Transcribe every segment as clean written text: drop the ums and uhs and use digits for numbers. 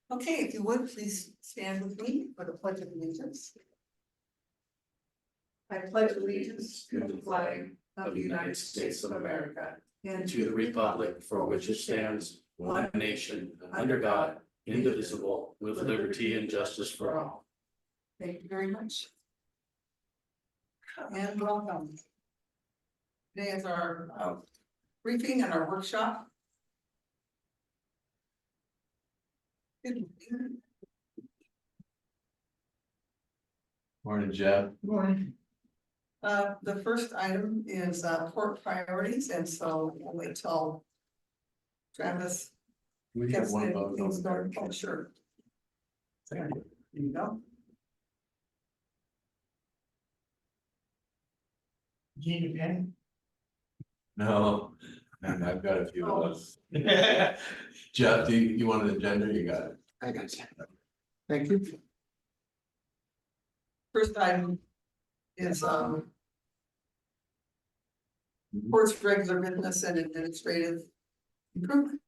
Okay, if you would, please stand with me for the pledge of allegiance. I pledge allegiance to the flag of the United States of America and to the republic for which it stands, one nation, under God, indivisible, with liberty and justice for all. Thank you very much. And welcome. Today is our briefing and our workshop. Morning, Jeff. Morning. The first item is port priorities, and so we'll wait till Travis We have gets one in, vote things on started. Oh, sure. There you go. Need a pen? No, and I've got a few of those. Jeff, do you want an agenda? You got it. I got you. Thank you. First item is port's regular business and administrative improvement.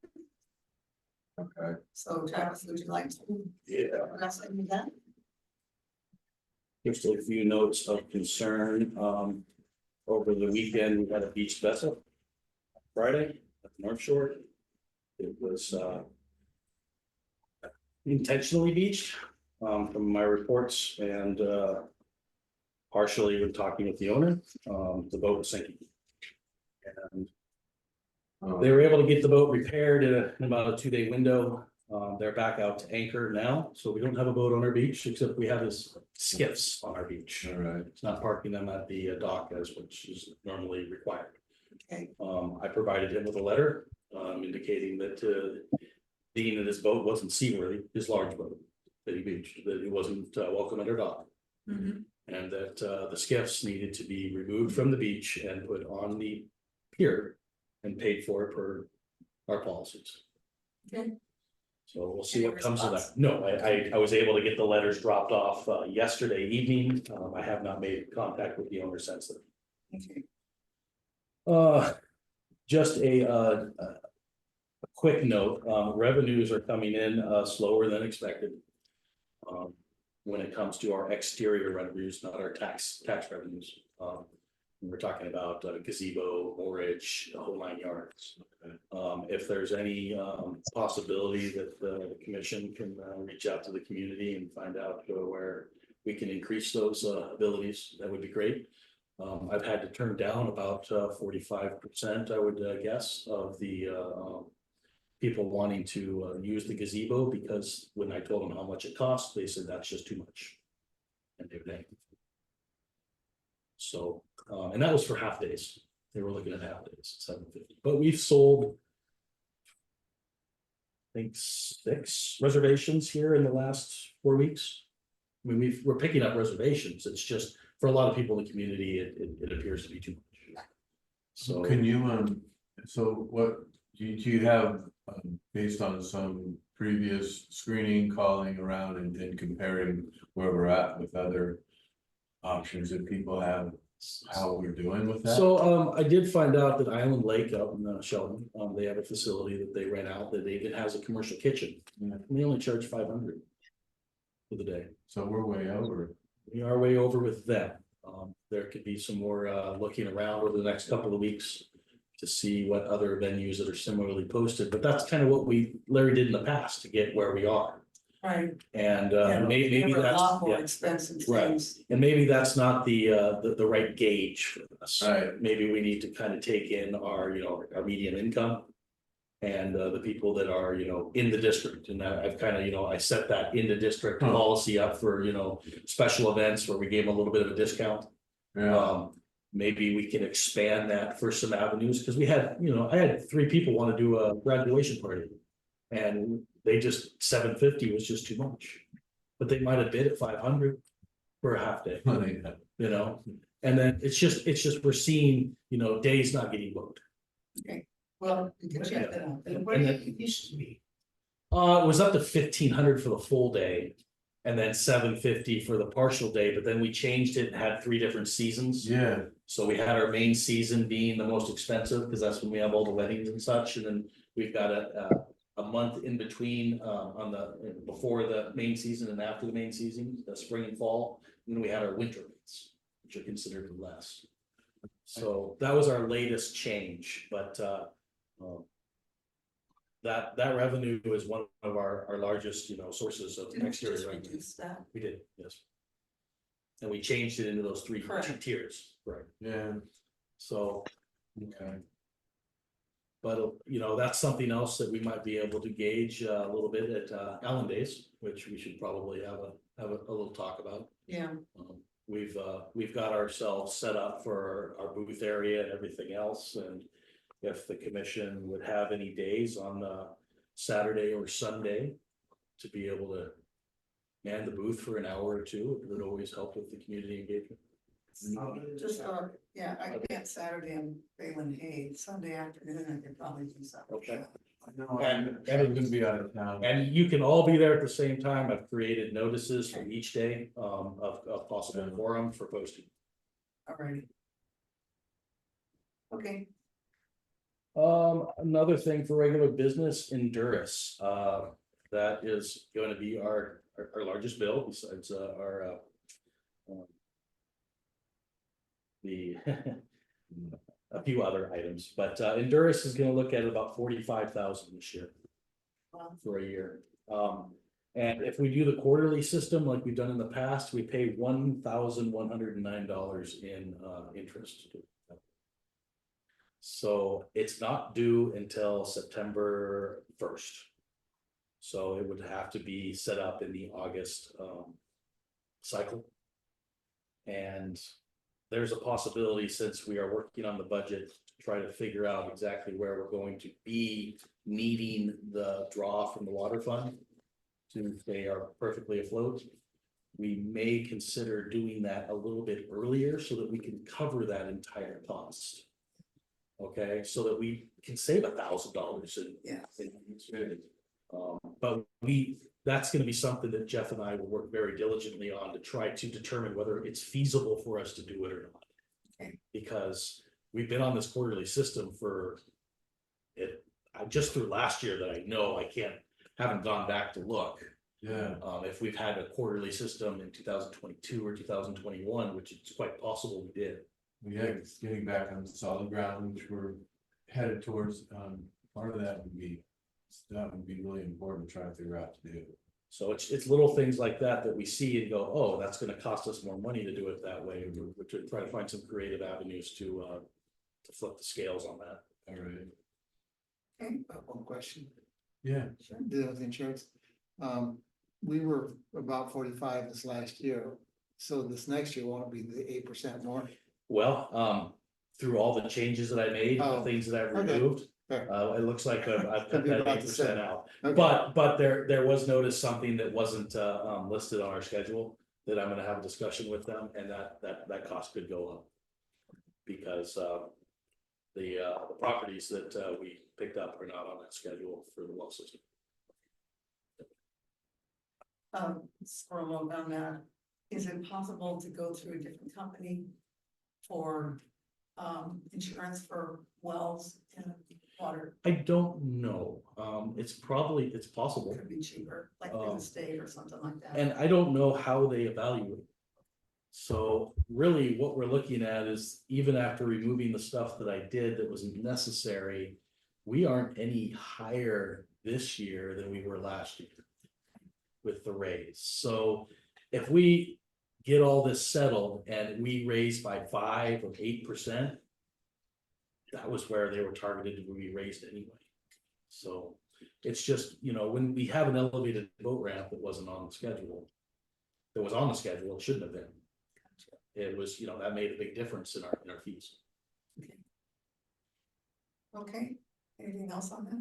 Okay. So Travis, would you like to? Yeah. address any of that? Just a few notes of concern. Over the weekend, we had a beach vessel. Friday at the North Shore. It was intentionally beached from my reports and partially when talking with the owner, the boat was sinking. And they were able to get the boat repaired in about a 2-day window. They're back out to anchor now, so we don't have a boat on our beach, except we have this skiffs on our beach. All right. It's not parking them at the dock as which is normally required. Okay. I provided him with a letter indicating that being that his boat wasn't seaworthy, his large boat that he beached, that he wasn't welcome at our dock. Mhm. And that the skiffs needed to be removed from the beach and put on the pier and paid for per our policies. Okay. So we'll see Any what comes of that. response? No, I was able to get the letters dropped off yesterday evening. I have not made contact with the owner since then. Okay. Just a quick note, revenues are coming in slower than expected. When it comes to our exterior revenues, not our tax revenues. We're talking about gazebo, mortgage, the whole 9 yards. If there's any possibility that the commission can reach out to the community and find out where we can increase those abilities, that would be great. I've had to turn down about 45%, I would guess, of the people wanting to use the gazebo, because when I told them how much it cost, they said that's just too much. And they were angry. So, and that was for half days. They were looking at half days, $750. But we've sold, I think, 6 reservations here in the last 4 weeks. I mean, we're picking up reservations. It's just for a lot of people in the community, it appears to be too much. So Can you, so what, do you have, based on some previous screening, calling around and comparing where we're at with other options that people have, how we're doing with that? So I did find out that Island Lake out in Sheldon, they have a facility that they rent out that even has a commercial kitchen. Yeah. And they only charge $500 for the day. So we're way over. We are way over with them. There could be some more looking around over the next couple of weeks to see what other venues that are similarly posted, but that's kind of what Larry did in the past to get where we are. Right. And Yeah, maybe there were a that's, lot more yeah, expensive Right. things. and maybe that's not the right gauge for us. Right. Maybe we need to kind of take in our, our median income. And the people that are, in the district, and I've kind of, I set that in the district policy up for, special events where we gave them a little bit of a discount. Yeah. Maybe we can expand that for some avenues, because we had, I had 3 people want to do a graduation party. And they just, $750 was just too much. But they might have bid at $500 for a half day, and then it's just we're seeing, days not getting booked. Okay, well, you can check that out. And then it used to be. It was up to $1,500 for the full day. And then $750 for the partial day, but then we changed it and had 3 different seasons. Yeah. So we had our main season being the most expensive, because that's when we have all the weddings and such, and then we've got a a month in between, on the, before the main season and after the main season, the spring and fall. And then we had our winter rates, which are considered less. So that was our latest change, but, that revenue is one of our largest, sources of Didn't we exterior just revenue. reduce that? We did, yes. And we changed it into those three Correct. tiers, right? Yeah, So, okay. but that's something else that we might be able to gauge a little bit at Allyn Days, which we should probably have a little talk about. Yeah, We've got ourselves set up for our booth area and everything else, and if the commission would have any days on Saturday or Sunday to be able to man the booth for an hour or two, it would always help with the community engagement. just, yeah, I can't Saturday in Balin Hay, Sunday afternoon, I could probably do something. Okay. And I'm gonna be out of town. And you can all be there at the same time. I've created notices for each day of possible quorum for posting. Alrighty. Okay, Another thing for regular business, Endurus, that is going to be our largest bill besides the a few other items, but Endurus is gonna look at about 45,000 this year well, for a year. And if we do the quarterly system like we've done in the past, we pay $1,109 in interest. So it's not due until September 1st. So it would have to be set up in the August cycle. And there's a possibility, since we are working on the budget, to try to figure out exactly where we're going to be needing the draw from the water fund to stay perfectly afloat. We may consider doing that a little bit earlier so that we can cover that entire cost. Okay, so that we can save $1,000 in. yeah, But that's gonna be something that Jeff and I will work very diligently on to try to determine whether it's feasible for us to do it or not. Okay. Because we've been on this quarterly system for just through last year that I know haven't gone back to look. Yeah, If we've had a quarterly system in 2022 or 2021, which it's quite possible we did. yeah, it's getting back on solid ground, which we're headed towards, part of that would be really important to try to figure out to do. So it's little things like that we see and go, oh, that's gonna cost us more money to do it that way. We're trying to find some creative avenues to flip the scales on that. All right, okay, One question, yeah, sure. dealing with insurance. We were about 45 this last year, so this next year won't be the 8% more. Well, through all the changes that I made, the Oh, things that I've okay. removed, Fair. it looks like I've Could cut be that about the 8% same. out. Okay. But there was noticed something that wasn't listed on our schedule that I'm gonna have a discussion with them, and that cost could go up. Because the properties that we picked up are not on that schedule for the well system. Scroll on down that, is it possible to go through a different company for insurance for wells and water? I don't know, it's possible. Could be cheaper, like through the state or something like that. And I don't know how they evaluate. So really what we're looking at is, even after removing the stuff that I did that wasn't necessary, we aren't any higher this year than we were last year with the raise. So if we get all this settled and we raise by 5 or 8%, that was where they were targeted to be raised anyway. So it's just, when we have an elevated boat ramp that wasn't on the schedule, it shouldn't have been. It was, that made a big difference in our fees. Okay, anything else on that?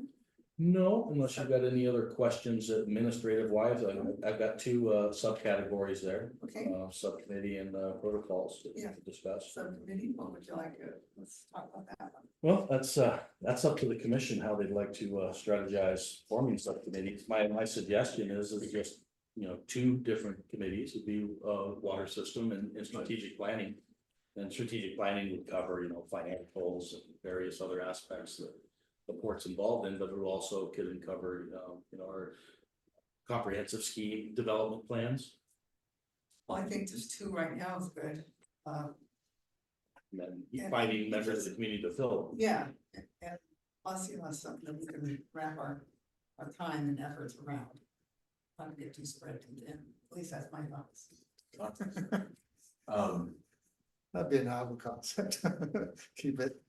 No, unless you've got any other questions administrative wise. I've got 2 subcategories there, Okay, subcommittee and protocols to Yeah. discuss. subcommittee, what would you like to, let's talk about that one. Well, that's up to the commission how they'd like to strategize forming subcommittees. My suggestion is just, 2 different committees would be water system and strategic planning. And strategic planning would cover, financials and various other aspects the port's involved in, but it also could cover, our comprehensive ski development plans. Well, I think just two right now is good. And then Yeah, finding members of the community to fill. Yeah, and plus, something that we can wrap our time and efforts around. Not to get too spread too thin, at least that's my thoughts. That'd be a novel concept. Keep it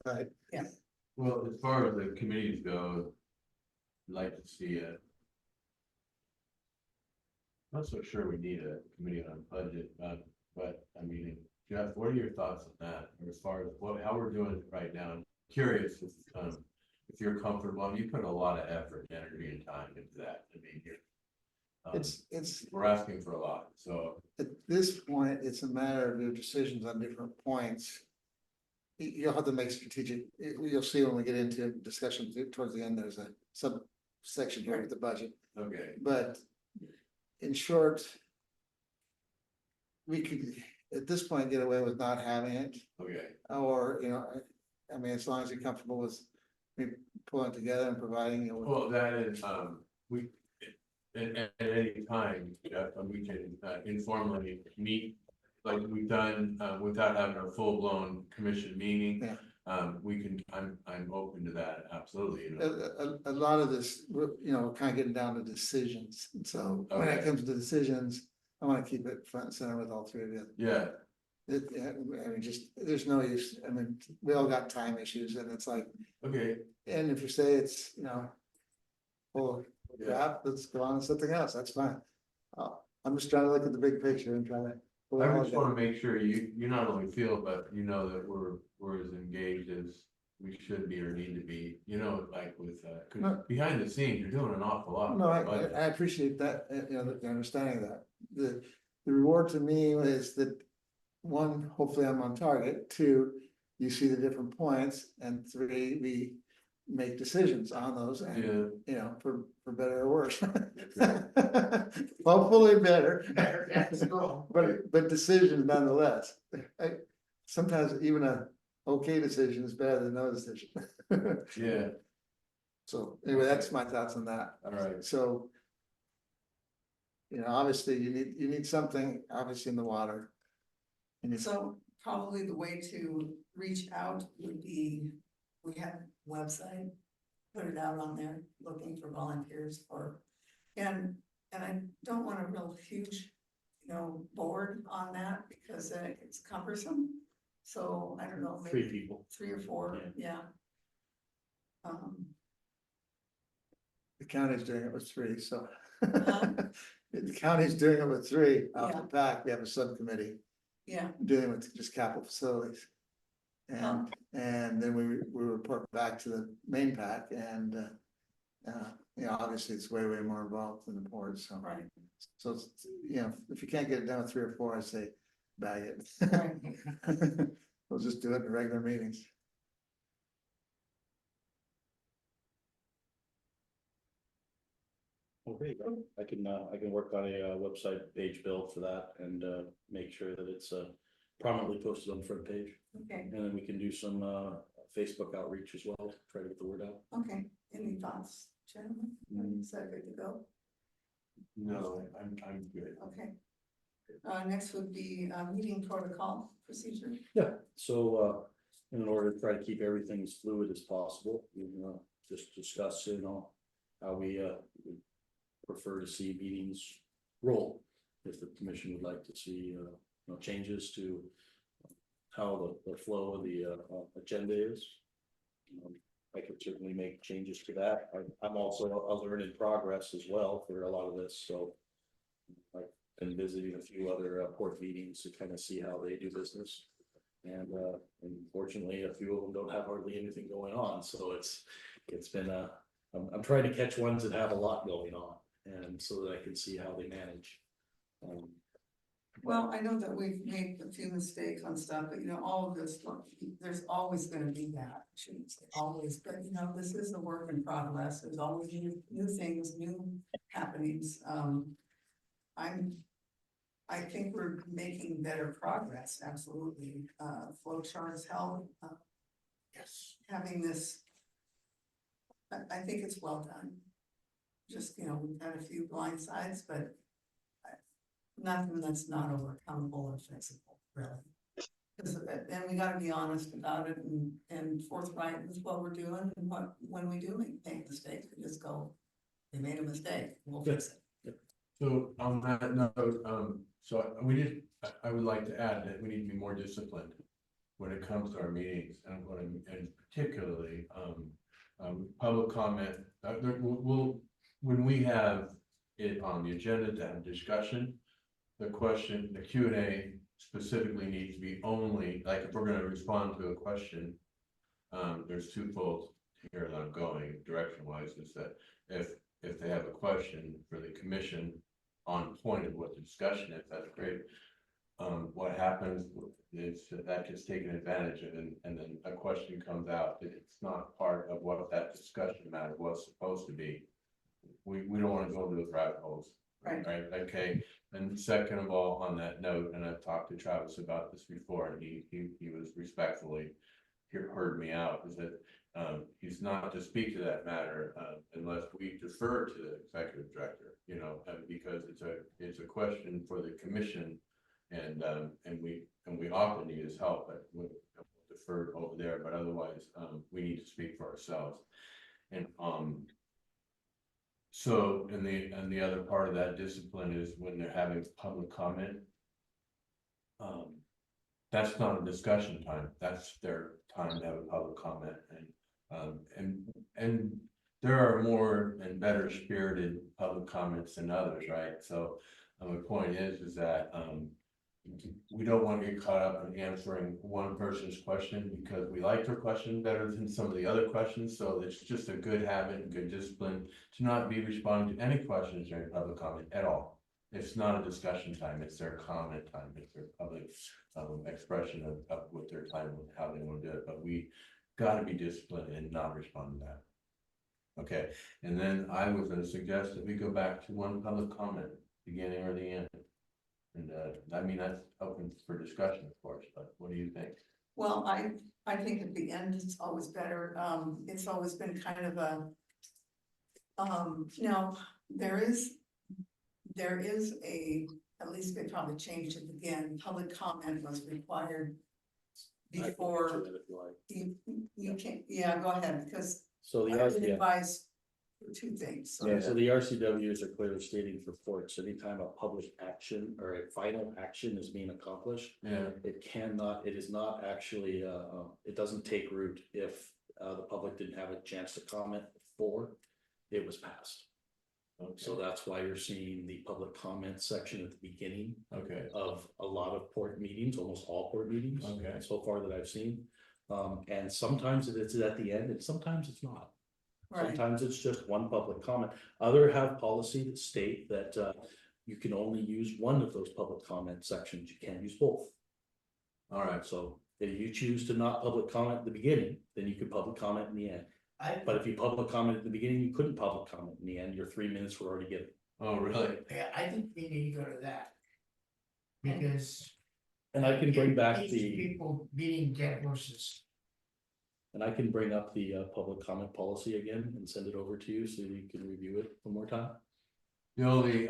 tight. Well, as far as the committees go, I'd like to see it. Not so sure we need a committee on budget, but I mean, Jeff, what are your thoughts on that? Or as far as how we're doing it right now? I'm curious if you're comfortable. I mean, you put a lot of effort, energy, and time into that. I mean, we're asking for a lot, so. At this point, it's a matter of your decisions on different points. You'll have to make strategic, you'll see when we get into discussion towards the end, there's a subsection here with the budget, Okay, but in short, we could, at this point, get away with not having it, okay, or, I mean, as long as you're comfortable with me pulling it together and providing you with. well, that is, we, at any time, Jeff, we can informally meet. Like we've done, without having a full-blown commission meeting. Yeah. We can, I'm open to that, absolutely, A lot of this, we're kind of getting down to decisions, so when it Okay. comes to decisions, I wanna keep it front and center with all three of you. Yeah, I mean, just, there's no use, I mean, we all got time issues, and it's like, okay, and if you say it's, full of Yeah. crap, let's go on to something else, that's fine. I'm just trying to look at the big picture and try to. pull it I all just together. wanna make sure you not only feel, but you know that we're as engaged as we should be or need to be, like with, cause No. behind the scenes, you're doing an awful lot. No, with the budget. I appreciate that, the understanding of that. The reward to me is that, one, hopefully I'm on target, two, you see the different points, and three, we make decisions on those and, Yeah, for better or worse. Hopefully better. But decisions nonetheless. Sometimes even a okay decision is better than no decision. yeah, So anyway, that's my thoughts on that. all right, So. Obviously you need something obviously in the water. And it's, So probably the way to reach out would be, we have a website, put it out on there, looking for volunteers and I don't want a real huge, board on that, because then it gets cumbersome. So I don't know, 3 maybe people. 3 or 4, yeah. the county's doing it with 3, so. Huh? The county's doing it with 3 off Yeah. the back. We have a subcommittee Yeah, dealing with just capital facilities. And, and then we report back to the main pack and, obviously it's way more involved than the board, so. right, So, it's, if you can't get it done with 3 or 4, I say bag it. right. We'll just do it in regular meetings. Okay, I can work on a website page build for that and make sure that it's prominently posted on the front page. Okay, And then we can do some Facebook outreach as well, try to get the word out. okay. Any thoughts, gentlemen? Is that good to go? no, I'm good. Okay. Next would be meeting protocol procedure. Yeah, so in order to try to keep everything as fluid as possible, we just discuss, how we prefer to see meetings roll. If the commission would like to see, changes to how the flow of the agenda is. I could certainly make changes to that. I'm also a learn in progress as well for a lot of this, so I've been visiting a few other port meetings to kind of see how they do business. And unfortunately, a few of them don't have hardly anything going on, so it's been I'm trying to catch ones that have a lot going on, and so that I can see how they manage. Well, I know that we've made a few mistakes on stuff, but all of this, there's always gonna be that, I shouldn't say always, but this is a work in progress, there's always new things, new happenings, I think we're making better progress, absolutely, flow charts help. Yes. Having this I think it's well done. Just, we've had a few blind sides, but nothing that's not overcomable or fixable, really. Because, and we gotta be honest about it and forthright with what we're doing and when we do make mistakes, we just go, they made a mistake, we'll fix it. So on that note, I would like to add that we need to be more disciplined when it comes to our meetings and and particularly, public comment. When we have it on the agenda to have discussion, the Q&A specifically needs to be only, like, if we're gonna respond to a question, there's twofold here that I'm going direction wise, is that if they have a question for the commission on point of what the discussion is, that's great. What happens is that gets taken advantage of, and then a question comes out that it's not part of what that discussion matter was supposed to be. We don't want to go to those rabbit holes. Right. Right, okay, and second of all, on that note, and I've talked to Travis about this before, and he was respectfully heard me out, is that he's not to speak to that matter unless we defer to the executive director, because it's a question for the commission, and we often need his help, but we'll defer over there, but otherwise we need to speak for ourselves. And so, and the other part of that discipline is when they're having public comment. That's not a discussion time, that's their time to have a public comment, and there are more and better spirited public comments than others, right? So, my point is that, we don't want to get caught up in answering one person's question because we like their question better than some of the other questions. So it's just a good habit and good discipline to not be responding to any questions during public comment at all. It's not a discussion time, it's their comment time, it's their public expression of what their time, how they want to do it. But we got to be disciplined and not respond to that. Okay, and then I was going to suggest that we go back to one public comment, beginning or the end. And I mean, that's open for discussion, of course, but what do you think? Well, I think at the end, it's always better, it's always been kind of a. There is a, at least they probably changed it again, public comment was required. Before you can't, yeah, go ahead, because So I would advise two things. So Yeah, so the RCWs are clearly stating for ports, anytime a public action or a final action is being accomplished, Yeah, it is not actually, it doesn't take root if the public didn't have a chance to comment before it was passed. okay, So that's why you're seeing the public comment section at the beginning okay, of a lot of port meetings, almost all port meetings. Okay. So far that I've seen. And sometimes it's at the end and sometimes it's not. Right, Sometimes it's just one public comment. Other have policy that state that you can only use one of those public comment sections. You can't use both. all right, So if you choose to not public comment at the beginning, then you could public comment in the end. But if you public comment at the beginning, you couldn't public comment in the end. Your 3 minutes were already given. oh, really? Yeah, I think we need to go to that. Because. And I can bring back Each the, people beating dead horses. and I can bring up the public comment policy again and send it over to you so you can review it one more time. The only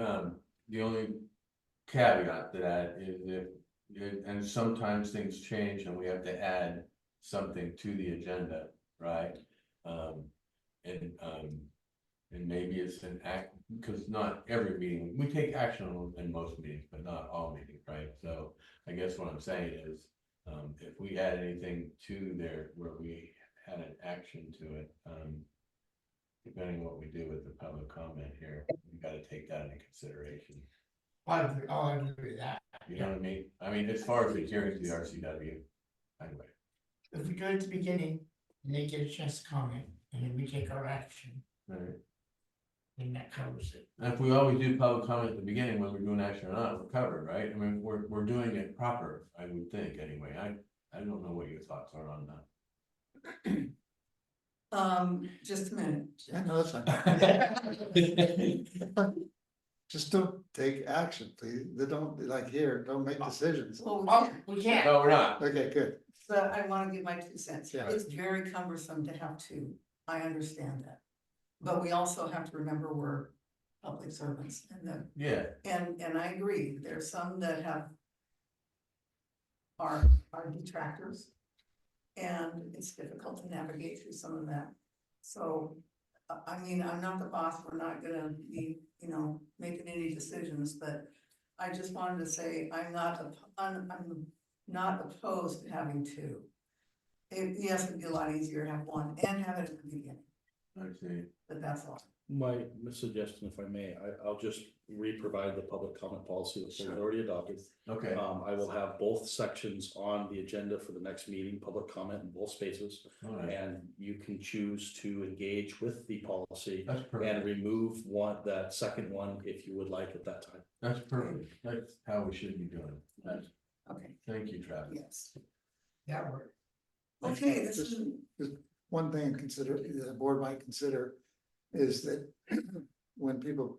caveat to that is and sometimes things change and we have to add something to the agenda, right? And maybe it's an act, because not every meeting, we take action in most meetings, but not all meetings, right? So I guess what I'm saying is, if we add anything to there where we had an action to it, depending on what we do with the public comment here, we gotta take that into consideration. I agree with that. You know what I mean? I mean, as far as adhering to the RCW, anyway. If we go at the beginning and they get a chance to comment and then we take our action, Right. then that covers it. And if we always do public comment at the beginning, whether we're doing action or not, we're covered, right? I mean, we're doing it proper, I would think, anyway. I don't know what your thoughts are on that. just a minute. I know that's fine. Just don't take action, please. They don't, like here, don't make decisions. Well, Oh, we can't. No, we're not. Okay, good. but I wanna give my 2 cents. Yeah. It's very cumbersome to have two. I understand that. But we also have to remember we're public servants Yeah, and I agree, there's some that are detractors. And it's difficult to navigate through some of that. So, I mean, I'm not the boss, we're not gonna be, making any decisions, but I just wanted to say, I'm not opposed to having two. Yes, it'd be a lot easier to have one and have it at the beginning, I see. but that's all. My suggestion, if I may, I'll just re-provide the public comment policy that's Sure. already adopted. Okay, I will have both sections on the agenda for the next meeting, public comment in both spaces. all right, And you can choose to engage with the policy that's and perfect, remove that second one if you would like at that time. that's perfect, that's how we should be doing it. Okay, Thank you, Travis. yes. That worked. Okay, this is, Just one thing to consider, the board might consider is that when people.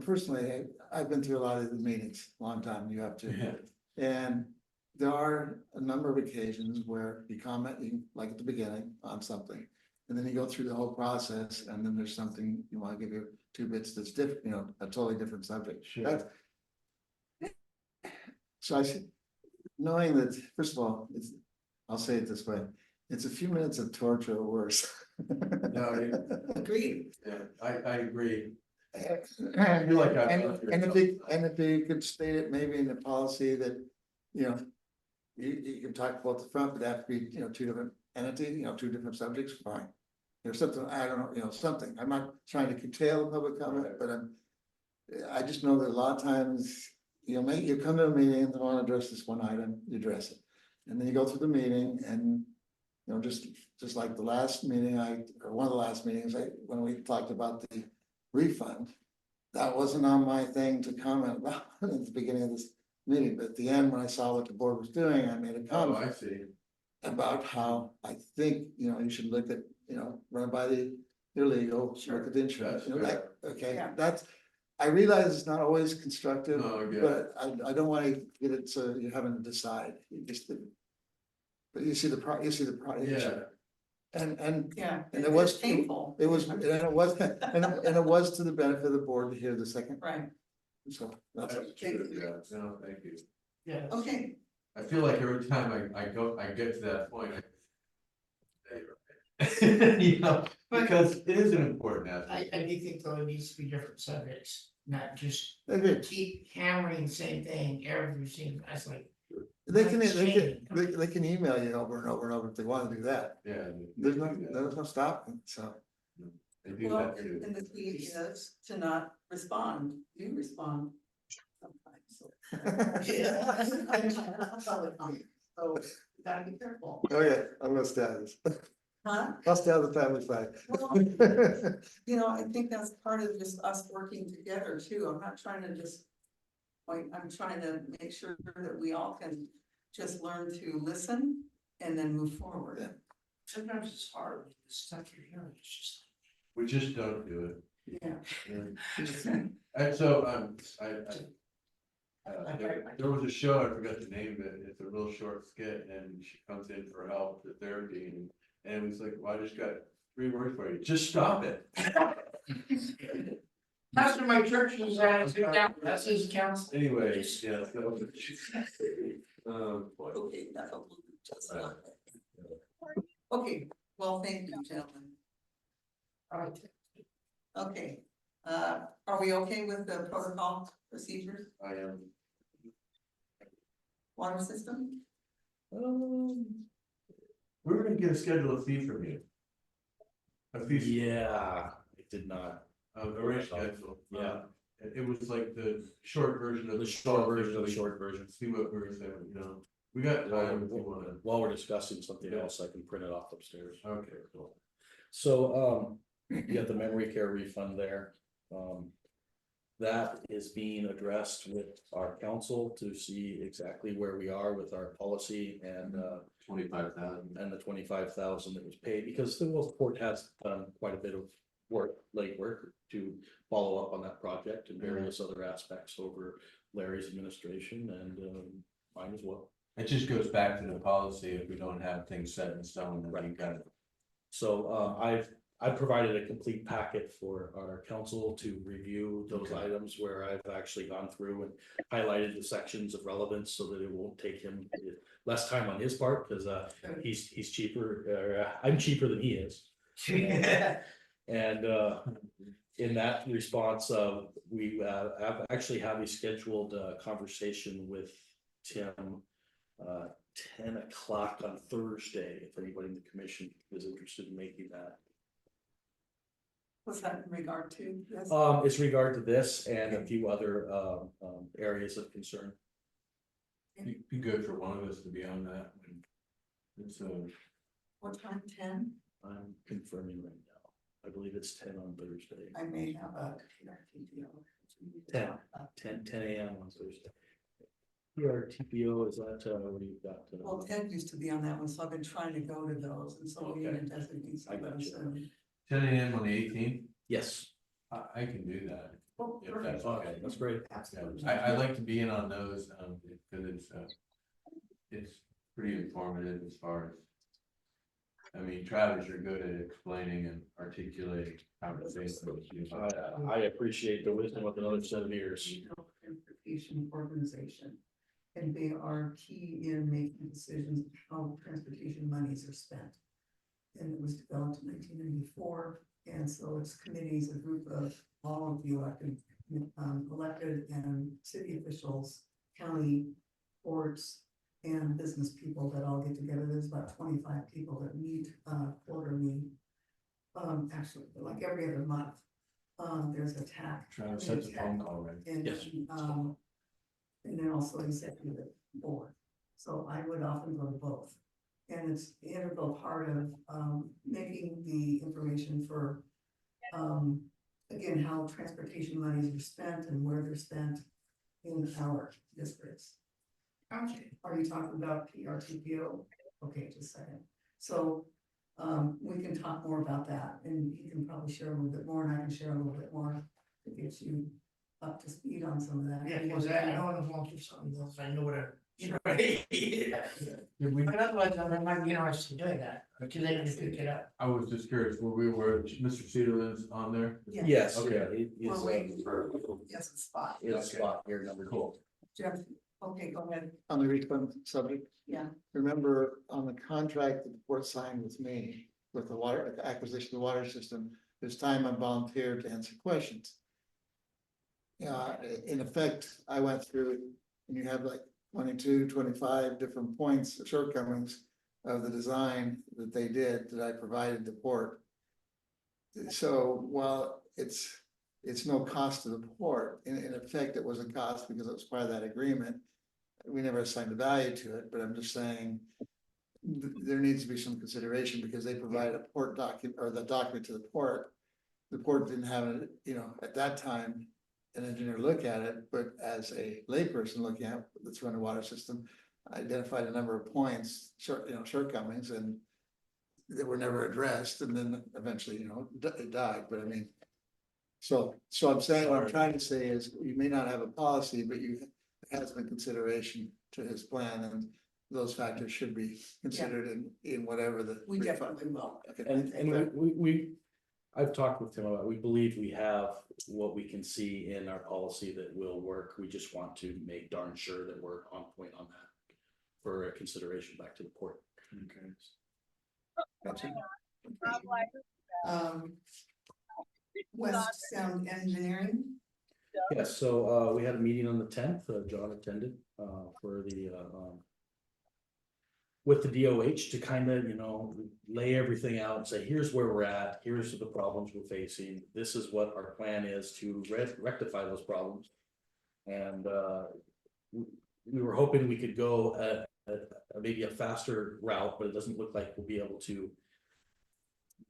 Personally, I've been through a lot of the meetings, long time, you have to. Yeah. And there are a number of occasions where you comment, like at the beginning on something. And then you go through the whole process and then there's something you want to give you 2 bits that's different, a totally different subject. Sure. So I see, knowing that, first of all, I'll say it this way, it's a few minutes of torture or worse. No, agreed. yeah, I agree. And feel like I've gone through if you could state it maybe in the policy that, you can talk about the front, but that have to be, 2 different entities, 2 different subjects, fine. Something, I don't know, something, I'm not trying to curtail the public comment, but I just know that a lot of times, you come to a meeting and want to address this one item, you address it. And then you go through the meeting and, just like the last meeting, or one of the last meetings, when we talked about the refund, that wasn't on my thing to comment about at the beginning of this meeting, but at the end, when I saw what the board was doing, I made a Oh, comment I see. about how I think, you should look at, run by your legal, Sure. look at the insurance, That's okay, Yeah. I realize it's not always constructive, No, I get it. but I don't want to get it so you're having to decide, but you see the Yeah. And Yeah. And it was it's painful. it was, and it was, and it was to the benefit of the board to hear the second, Right, so that's That's it. true, yeah, no, thank you. Yeah. okay, I feel like every time I get to that point, because it is an important aspect. I do think though it needs to be different subjects, not just Agreed. keep hammering the same thing every single, that's like. They can email you over and over and over if they want to do that, Yeah. there's no stopping, so. They do well, that too. and the key is to not respond, you respond sometimes, so. Yeah. So, you gotta be careful, Oh, yeah, I'm gonna stay out of this, huh? I'll stay out of the family fight. Well, I think that's part of just us working together too, I'm not trying to just. I'm trying to make sure that we all can just learn to listen and then move forward. Yeah. Sometimes it's hard, with the stuff you're hearing, it's just. We just don't do it. Yeah. And so, there was a show, I forgot the name of it, it's a real short skit, and she comes in for help for therapy, and it was like, well, I just got 3 words for you, just stop it. Pastor, my church is that's his counsel. Anyway, yeah, so. Boy. Okay, that'll just not. Okay, well, thank you, gentlemen. All right. Okay, are we okay with the protocol procedures, I am, water system? we're gonna get a schedule of fee from you. A fee, Yeah, it did not. a rate schedule. Yeah. It was like the short version of The the. short version of the short version. See what we're saying, we got time if you wanna, While we're discussing something else, I can print it off upstairs. okay, cool. So, you got the memory care refund there. That is being addressed with our council to see exactly where we are with our policy and, 25,000. and the 25,000 that was paid, because the Wolf Court has done quite a bit of late work to follow up on that project and various other aspects over Larry's administration and, mine as well. It just goes back to the policy, if we don't have things set in stone, then we got it. So, I provided a complete packet for our council to review those items where I've actually gone through and highlighted the sections of relevance so that it won't take him less time on his part, because he's cheaper, I'm cheaper than he is. And in that response, we have actually have a scheduled conversation with Tim 10 o'clock on Thursday, if anybody in the commission is interested in making that. What's that in regard to? Yes. It's regard to this and a few other areas of concern. Be good for one of us to be on that. It's What time, 10? I'm confirming right now. I believe it's 10 on Thursday. I may have a TPO. 10 a.m. on Thursday. TPO, is that where you've got? Well, Ted used to be on that one, so I've been trying to go to those, and so we need to designate I got somebody you. soon. 10 a.m. on the 18th. Yes. I can do that. Oh, If perfect. that's okay. That's great. Absolutely. I like to be in on those, because it's pretty informative as far as. I mean, Travis, you're good at explaining and articulating conversations. I appreciate the wisdom of another set of ears. Regional Transportation Organization. And they are key in making decisions how transportation monies are spent. And it was developed in 1994, and so it's committees, a group of all of the elected and city officials, county boards, and business people that all get together. There's about 25 people that meet quarterly. Actually, like every other month. There's a TAC. Travis sets a phone call, right? And Yes. and then also executive board. So I would often go to both. And it's the integral part of making the information for again, how transportation monies are spent and where they're spent in our districts. Okay, Are you talking about PRTPO? Okay, just a second. So we can talk more about that, and you can probably share a little bit more, and I can share a little bit more to get you up to speed on some of that. yeah, because I don't wanna volunteer something else, I know what I. Did we, But otherwise, I might be interested in doing that, because they can pick it up. I was just curious, were Mr. Cedarland's on there? Yes, Okay. yeah, he's We're waiting for, yes, a spot. in a Okay. spot here, number two. Jeff, okay, go ahead. On the refund subject, Yeah, remember on the contract that the board signed with me, with the water, the acquisition of the water system, there's time I volunteered to answer questions. Yeah, in effect, I went through, and you have like 22, 25 different points, shortcomings of the design that they did, that I provided the port. So while it's no cost to the port, in effect, it was a cost because it was part of that agreement. We never assigned a value to it, but I'm just saying there needs to be some consideration because they provide a port document or the document to the port. The port didn't have it, at that time, an engineer look at it, but as a layperson looking at the surrounding water system, identified a number of points, shortcomings, and that were never addressed, and then eventually, it died, but I mean. So I'm saying, what I'm trying to say is, you may not have a policy, but it has been consideration to his plan, and those factors should be considered in whatever the. we definitely will. Okay. And I've talked with Tim about, we believe we have what we can see in our policy that will work. We just want to make darn sure that we're on point on that for a consideration back to the port. Okay. Gotcha. West Sound Engineering, Yes, so we had a meeting on the 10th, John attended for the with the DOH to kind of, lay everything out and say, here's where we're at, here's the problems we're facing, this is what our plan is to rectify those problems. And we were hoping we could go maybe a faster route, but it doesn't look like we'll be able to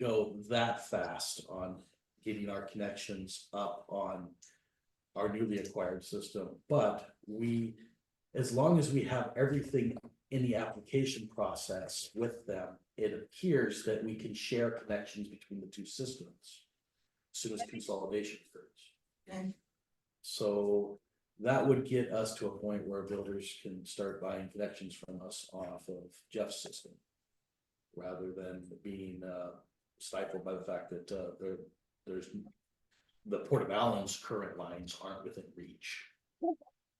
go that fast on getting our connections up on our newly acquired system. But as long as we have everything in the application process with them, it appears that we can share connections between the two systems as soon as consolidation occurs. okay, So that would get us to a point where builders can start buying connections from us off of Jeff's system, rather than being stifled by the fact that, there's the Port of Allyn's current lines aren't within reach.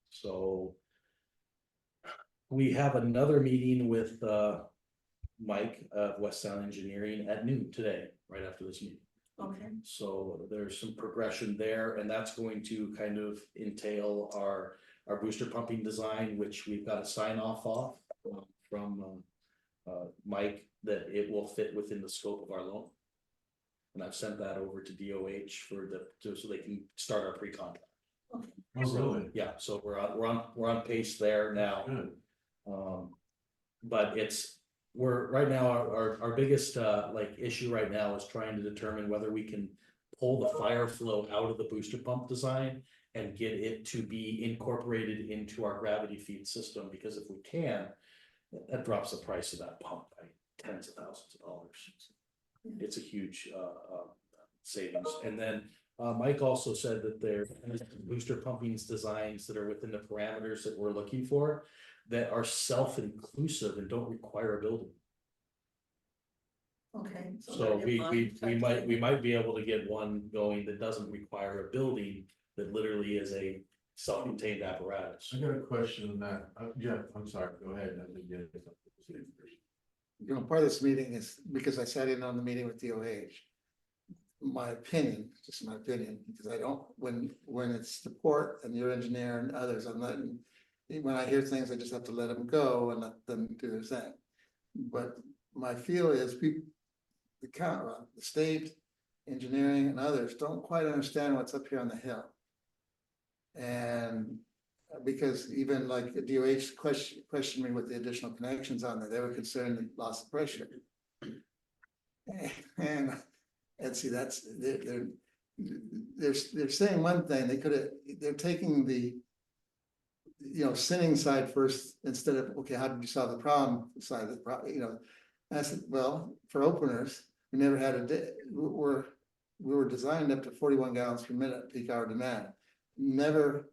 So we have another meeting with, Mike of West Sound Engineering at noon today, right after this meeting. Okay, So there's some progression there, and that's going to kind of entail our booster pumping design, which we've got a sign off of from Mike, that it will fit within the scope of our loan. And I've sent that over to DOH so they can start our pre-contract. Oh, really? Yeah, so we're on pace there now. Good. But we're right now, our biggest issue right now is trying to determine whether we can pull the fire flow out of the booster pump design and get it to be incorporated into our gravity feed system, because if we can, that drops the price of that pump by tens of thousands of dollars. It's a huge savings. And then Mike also said that there are booster pumping designs that are within the parameters that we're looking for, that are self-inclusive and don't require a building. okay. So then we might be able to get one going that doesn't require a building, that literally is a self-contained apparatus. I got a question on that. Yeah, I'm sorry, go ahead. I think you had something to say first. You know, part of this meeting is because I sat in on the meeting with DOH. My opinion, just my opinion, because I don't, when it's the port and your engineer and others, I'm letting, when I hear things, I just have to let them go and let them do their thing. But my feel is people, the state, engineering and others don't quite understand what's up here on the hill. And because even like the DOH questioned me with the additional connections on there, they were concerned that loss of pressure. And see, that's, they're saying one thing, they're taking the, sinning side first, instead of, okay, how did you solve the problem side of the problem, I said, well, for openers, we never had a day, we were designed up to 41 gallons per minute peak hour demand. Never,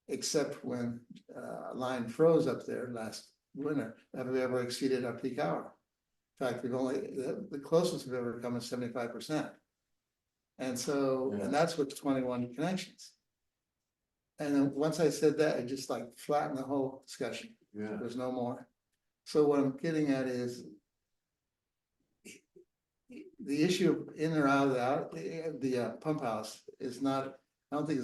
except when a line froze up there last winter, have we ever exceeded our peak hour. In fact, we've only, the closest we've ever come is 75%. And so, and that's with 21 connections. And then once I said that, it just like flattened the whole discussion. Yeah. There's no more. So what I'm getting at is the issue of in or out of the pump house is not, I don't think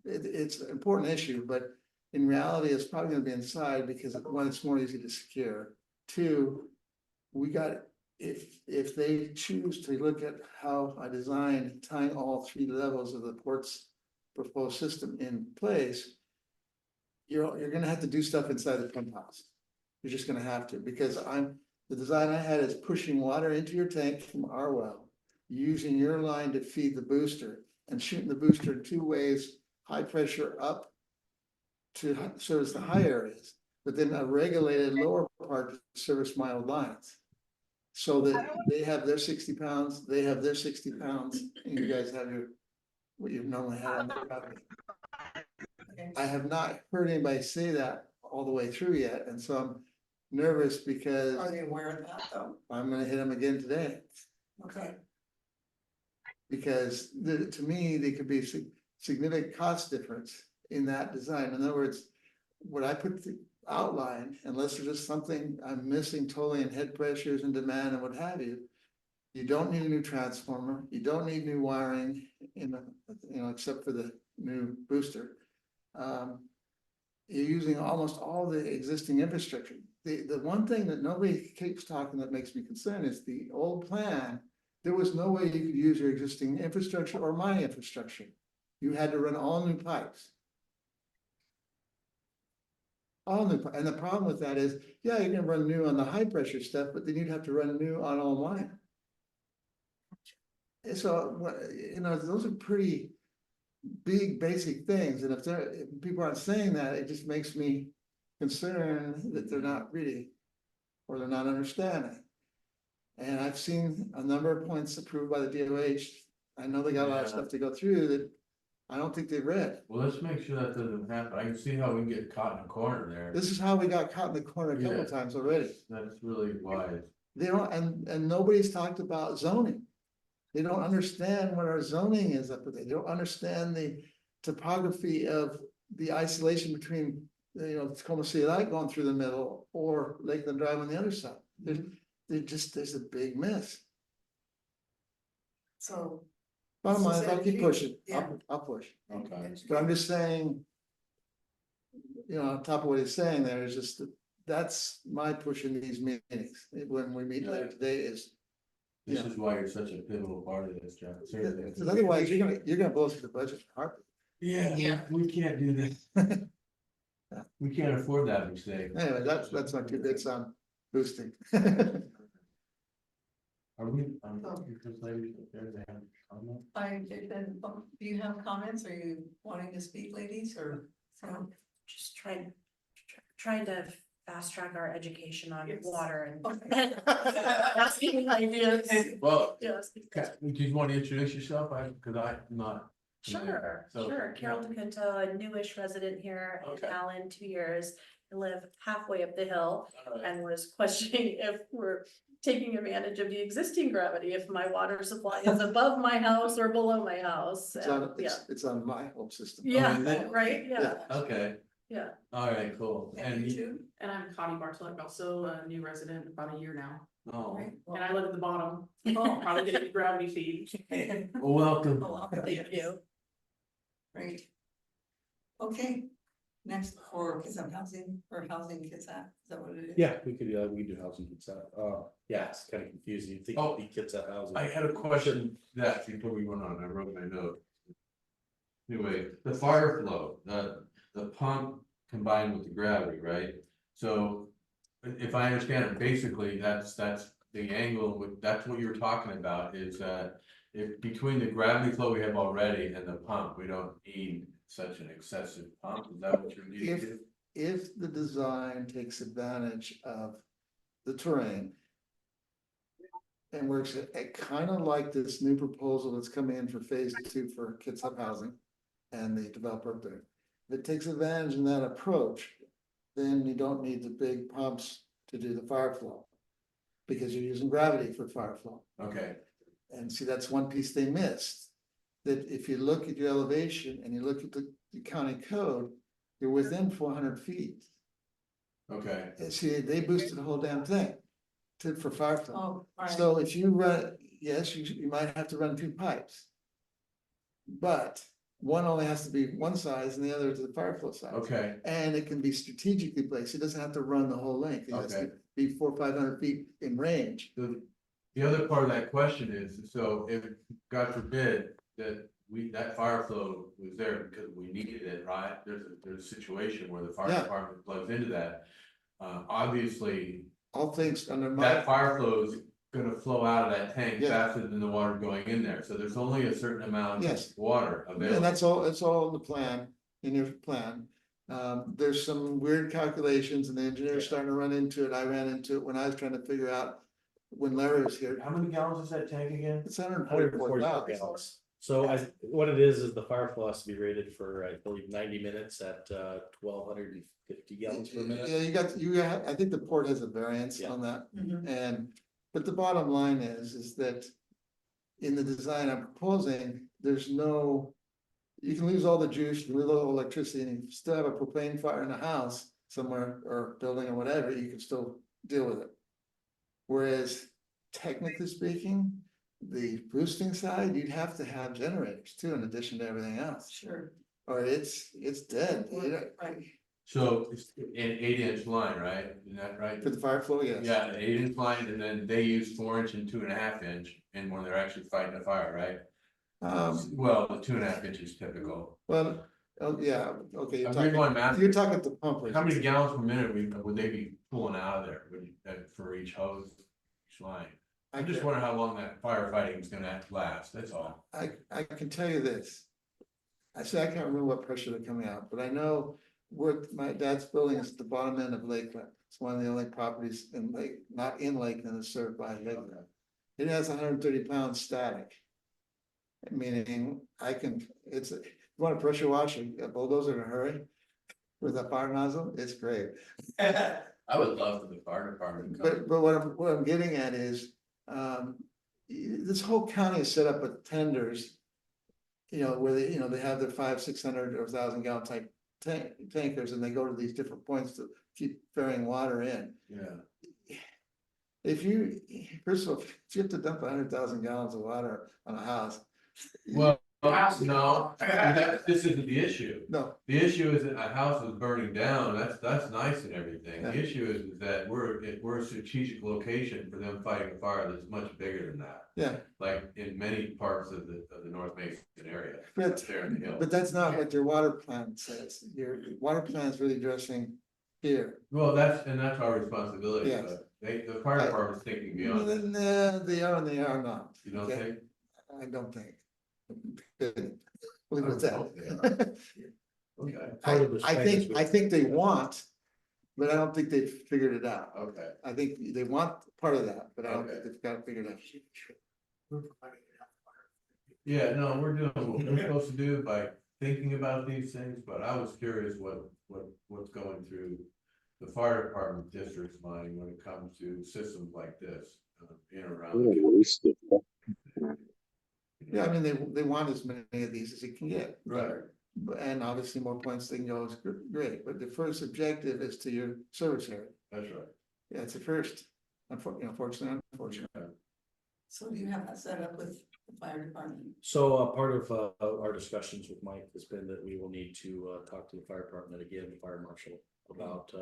it's an important issue, but in reality, it's probably going to be inside because one, it's more easy to secure. Two, we got, if they choose to look at how I design tying all three levels of the port's proposed system in place, you're gonna have to do stuff inside the pump house. You're just gonna have to, because the design I had is pushing water into your tank from our well, using your line to feed the booster and shooting the booster in two ways, high pressure up to service the high areas, but then a regulated lower part to service my old lines. So that they have their 60 pounds, they have their 60 pounds, and you guys have what you've normally had on the property. Okay. I have not heard anybody say that all the way through yet, and so I'm nervous because Are they aware of that though? I'm gonna hit them again today. Okay, Because to me, there could be significant cost difference in that design. In other words, what I put the outline, unless there's just something I'm missing totally in head pressures and demand and what have you, you don't need a new transformer, you don't need new wiring except for the new booster. You're using almost all the existing infrastructure. The one thing that nobody keeps talking that makes me concerned is the old plan. There was no way you could use your existing infrastructure or my infrastructure. You had to run all new pipes. All new, and the problem with that is, yeah, you're gonna run new on the high pressure stuff, but then you'd have to run new on all mine. And so, those are pretty big, basic things, and if people aren't saying that, it just makes me concerned that they're not reading or they're not understanding. And I've seen a number of points approved by the DOH. I know they got a lot of stuff to go through that I don't think they've read. Well, let's make sure that doesn't happen. I can see how we can get caught in a corner there. This is how we got caught in the corner a couple Yeah. times already. That's really wise. They don't, and nobody's talked about zoning. They don't understand what our zoning is up there. They don't understand the topography of the isolation between, Tacoma City Light going through the middle or Lakeland Drive on the other side. There's a big miss. So. Bottom So line, say I'll keep you- pushing. yeah. I'll push. Okay. But I'm just saying, on top of what he's saying there is just, that's my push in these meetings, when we meet later today is. This is why you're such a pivotal part of this, John. Seriously. Because otherwise, you're gonna blow through the budget hard. Yeah, we can't do this. We can't afford that mistake. Anyway, that's my 2 bits on boosting. Are we, Oh. because ladies, if there's a comment? Do you have comments? Are you wanting to speak, ladies, or? No? Just trying to fast track our education on Yes. water Okay. and asking ideas. Well, Yes. do you want to introduce yourself? Because I'm not. Sure, So- sure. Carol DeCunto, a newish resident here in Okay. Allyn, 2 years. I live halfway up the hill All right. and was questioning if we're taking advantage of the existing gravity, if my water supply is above my house or below my house. It's on, And, yeah, it's on my home system. yeah, is it? right, yeah, Okay, yeah. all right, cool. And you you- too? And I'm Connie Bartolek, also a new resident, about a year now, Oh, Right. and I live at the bottom, Oh, probably getting gravity feed. well, welcome. Oh, Thank you. Great. Okay, next for kids on housing, or housing kids at, is that what it is? Yeah, we could do housing kids out. Yeah, it's kind of confusing. You think it'd be kids at housing. I had a question that before we went on, I wrote my note. Anyway, the fire flow, the pump combined with the gravity, right? So if I understand it, basically, that's the angle, that's what you were talking about, is that if between the gravity flow we have already and the pump, we don't need such an excessive pump, is that what you're needing to do? If the design takes advantage of the terrain. And works it kind of like this new proposal that's coming in for phase 2 for Kids Hub Housing and the developer up there. If it takes advantage in that approach, then you don't need the big pumps to do the fire flow. Because you're using gravity for fire flow. Okay, And see, that's one piece they missed. That if you look at your elevation and you look at the county code, you're within 400 feet. okay, And see, they boosted the whole damn thing for fire flow. Oh, all right. So if you run, yes, you might have to run 2 pipes. But one only has to be one size and the other is the fire flow size. okay, And it can be strategically placed. It doesn't have to run the whole length. It has to Okay. be 400 or 500 feet in range. the other part of that question is, so if, God forbid, that fire flow was there because we needed it, right? There's a situation where the fire Yeah. department plugs into that. Obviously, All things under my. that fire flow is gonna flow out of that tank Yeah. faster than the water going in there, so there's only a certain amount of Yes. water And available. that's all in the plan, in your plan. There's some weird calculations and the engineer's starting to run into it. I ran into it when I was trying to figure out. When Larry was here, How many gallons is that tank again? it's 144 144 gallons. gallons. So what it is the fire flow has to be rated for, I believe, 90 minutes at 1,250 gallons per minute. Yeah, you got, I think the port has a variance Yeah. on that. Mhm. And, but the bottom line is that. In the design I'm proposing, there's no. You can lose all the juice, you can lose all the electricity, and you still have a propane fire in a house somewhere or building or whatever, you can still deal with it. Whereas technically speaking, the boosting side, you'd have to have generators too, in addition to everything else, Sure. or it's dead. You know, Right. So it's an 8-inch line, right? Isn't that right? For the fire flow, yes. Yeah, an 8-inch line, and then they use 4-inch and 2.5-inch, and when they're actually fighting a fire, right? Well, the 2.5 inches typical. Well, oh, yeah, okay, The reason why I'm asking, you're talking to pumpers. how many gallons per minute would they be pulling out of there, for each hose, each line? I'm just wondering how long that firefighting is gonna last, that's all. I can tell you this. I can't remember what pressure they're coming out, but I know where my dad's building is at the bottom end of Lakeland. It's one of the only properties in not in Lakeland, is served by Lakeland. It has 130 pounds static. Meaning you want a pressure washer, a bulldozer in a hurry with a fire nozzle, it's great. I would love for the fire department to come. But what I'm getting at is, this whole county is set up with tenders. Where they have their 500, 600 or 1,000 gallon type tankers, and they go to these different points to keep ferrying water in. Yeah, First of all, if you have to dump 100,000 gallons of water on a house. well, no, this isn't the issue. No, The issue is that a house is burning down, that's nice and everything. Yeah. The issue is that we're a strategic location for them fighting a fire that's much bigger than that. yeah, Like in many parts of the North Mason area, but, up there in the hills. but that's not what your water plan says. Your water plan is really addressing here. Well, that's our responsibility, Yes. but the fire department's thinking beyond that, Nah, they are and they are not. you don't Okay? think? I don't think. Good. Leave it at that. Okay, Part of the I think they want, but I don't think they've figured it out. okay. I think they want part of that, but I don't think Okay. they've got it figured out. Yeah, no, we're doing what we're supposed to do by thinking about these things, but I was curious what's going through the fire department district's mind when it comes to systems like this, in or around. the county. Yeah, I mean, they want as many of these as they can get. Right. And obviously more points they can go is great, but the first objective is to your service area. That's right. Yeah, it's the first, unfortunately. So do you have that set up with the fire department? So part of our discussions with Mike has been that we will need to talk to the fire department again, the fire marshal, about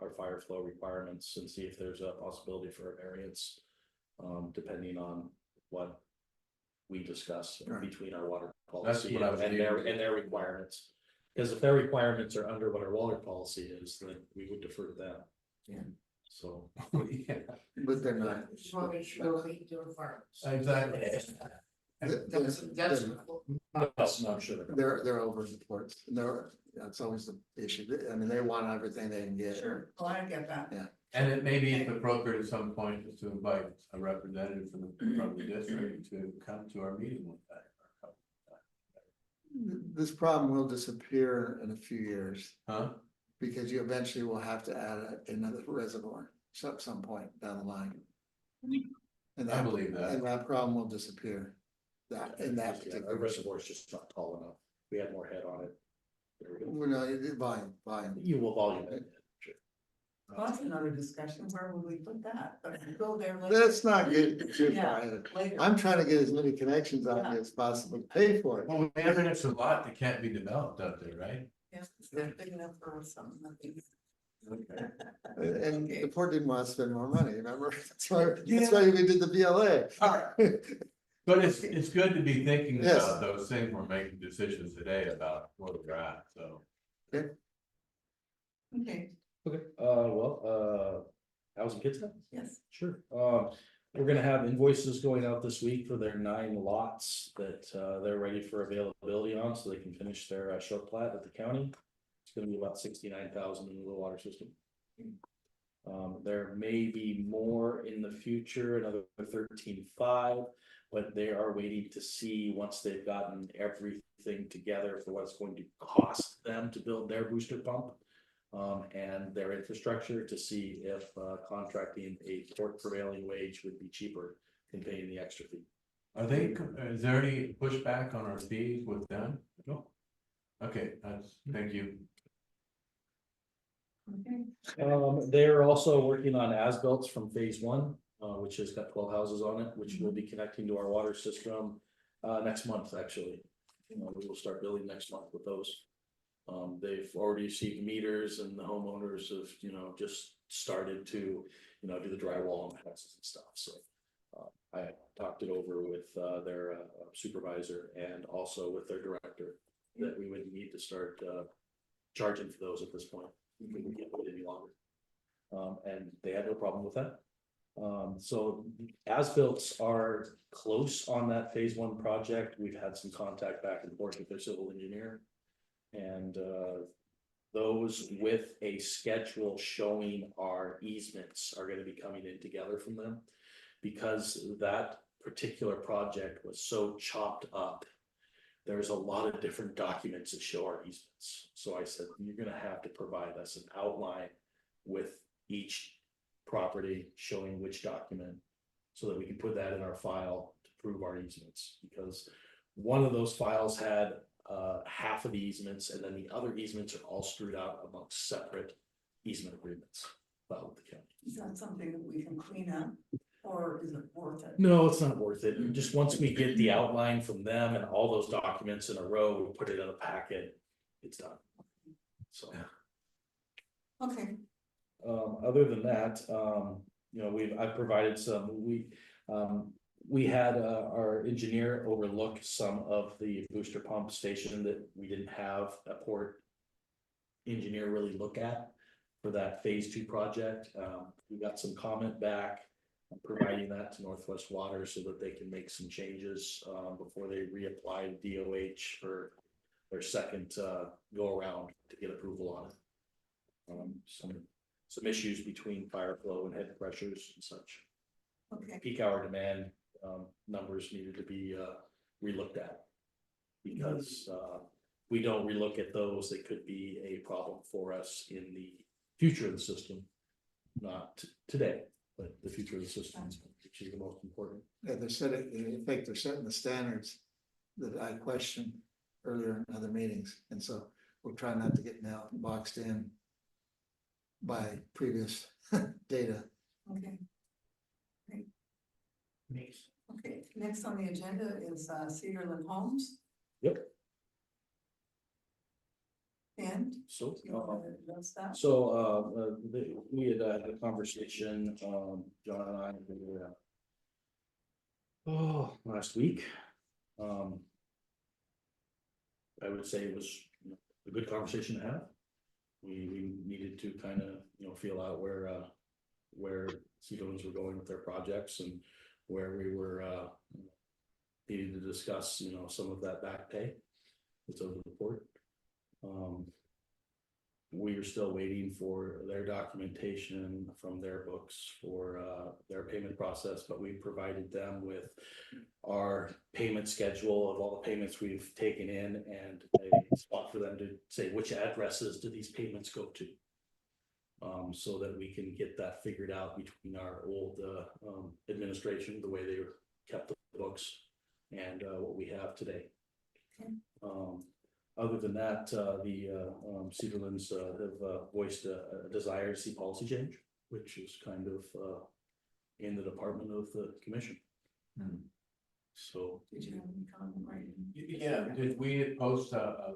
our fire flow requirements and see if there's a possibility for a variance, depending on what we discuss Right. between our water That's policy what I was and their requirements. Because if their requirements are under what our water policy is, then we would defer to them. Yeah. So. Yeah, But they're not. exactly. That's. I'm sure. They're over reports. That's always the issue. I mean, they want everything they can get. Sure, well, I get that. Yeah. And it may be appropriate at some point just to invite a representative from the district to come to our meeting with that. This problem will disappear in a few years, Huh? because you eventually will have to add another reservoir at some point down the line. And I believe that. And that problem will disappear. In that Yeah, particular. our reservoir is just not tall enough. We had more head on it. There we go. Well, no, volume. You will volume it. Sure. Well, that's another discussion, where would we put that, but if we go there later. Let's not get too Yeah. far ahead. Later. I'm trying to get as many connections on here as possible to pay for it. Well, there's a lot that can't be developed up there, right? Yes, it's not big enough for something like these. Okay. And Okay. the port didn't want to spend more money, remember? That's why we did the BLA. But it's good to be thinking Yes. about those things. We're making decisions today about where we're at, so. Okay, Okay, housing kids then? yes, Sure. We're gonna have invoices going out this week for their 9 lots that they're ready for availability on, so they can finish their short plat at the county. It's gonna be about 69,000 in the water system. There may be more in the future, another 13.5, but they are waiting to see once they've gotten everything together for what it's going to cost them to build their booster pump. And their infrastructure to see if contracting a port prevailing wage would be cheaper than paying the extra fee. Is there any pushback on our fees with them? No. Okay, thank you. okay, They're also working on as-built from phase 1, which has got 12 houses on it, which will be connecting to our water system next month, actually. We will start building next month with those. They've already received meters and the homeowners have, just started to, do the drywall and fences and stuff, so. I talked it over with their supervisor and also with their director, that we would need to start charging for those at this point. We can get it any longer. And they had no problem with that. So as-bills are close on that phase 1 project. We've had some contact back and forth with their civil engineer. And those with a schedule showing our easements are gonna be coming in together from them. Because that particular project was so chopped up, there's a lot of different documents that show our easements. So I said, you're gonna have to provide us an outline with each property, showing which document, so that we can put that in our file to prove our easements, because one of those files had half of the easements, and then the other easements are all screwed out amongst separate easement agreements filed with the county. Is that something that we can clean up, or is it worth it? No, it's not worth it. Just once we get the outline from them and all those documents in a row, we put it in a packet, it's done. So, Okay, other than that, I've provided we had our engineer overlook some of the booster pump station that we didn't have a port engineer really look at for that phase 2 project. We got some comment back. I'm providing that to Northwest Water so that they can make some changes before they reapply to DOH for their second go around to get approval on it. Some issues between fire flow and head pressures and such. okay, Peak hour demand numbers needed to be relooked at, because we don't relook at those, they could be a problem for us in the future of the system, not today, but the future of the system, which is the most important. Yeah, they're setting, in fact, they're setting the standards that I questioned earlier in other meetings, and so we'll try not to get now boxed in by previous data. okay, Makes. okay. Next on the agenda is Cedarland Homes. Yep. And So, you want to address that? we had had a conversation, John and I, last week. I would say it was a good conversation to have. We needed to kind of, feel out where Cedarlands were going with their projects, and where we were needing to discuss, some of that back pay that's over the report. We are still waiting for their documentation from their books for their payment process, but we provided them with our payment schedule of all the payments we've taken in, and a spot for them to say which addresses do these payments go to, so that we can get that figured out between our old administration, the way they kept the books, and what we have today. Okay. Other than that, the Cedarlands have voiced a desire to see policy change, which is kind of in the department of the commission. So, Did you have any comment, right? Yeah, did we post a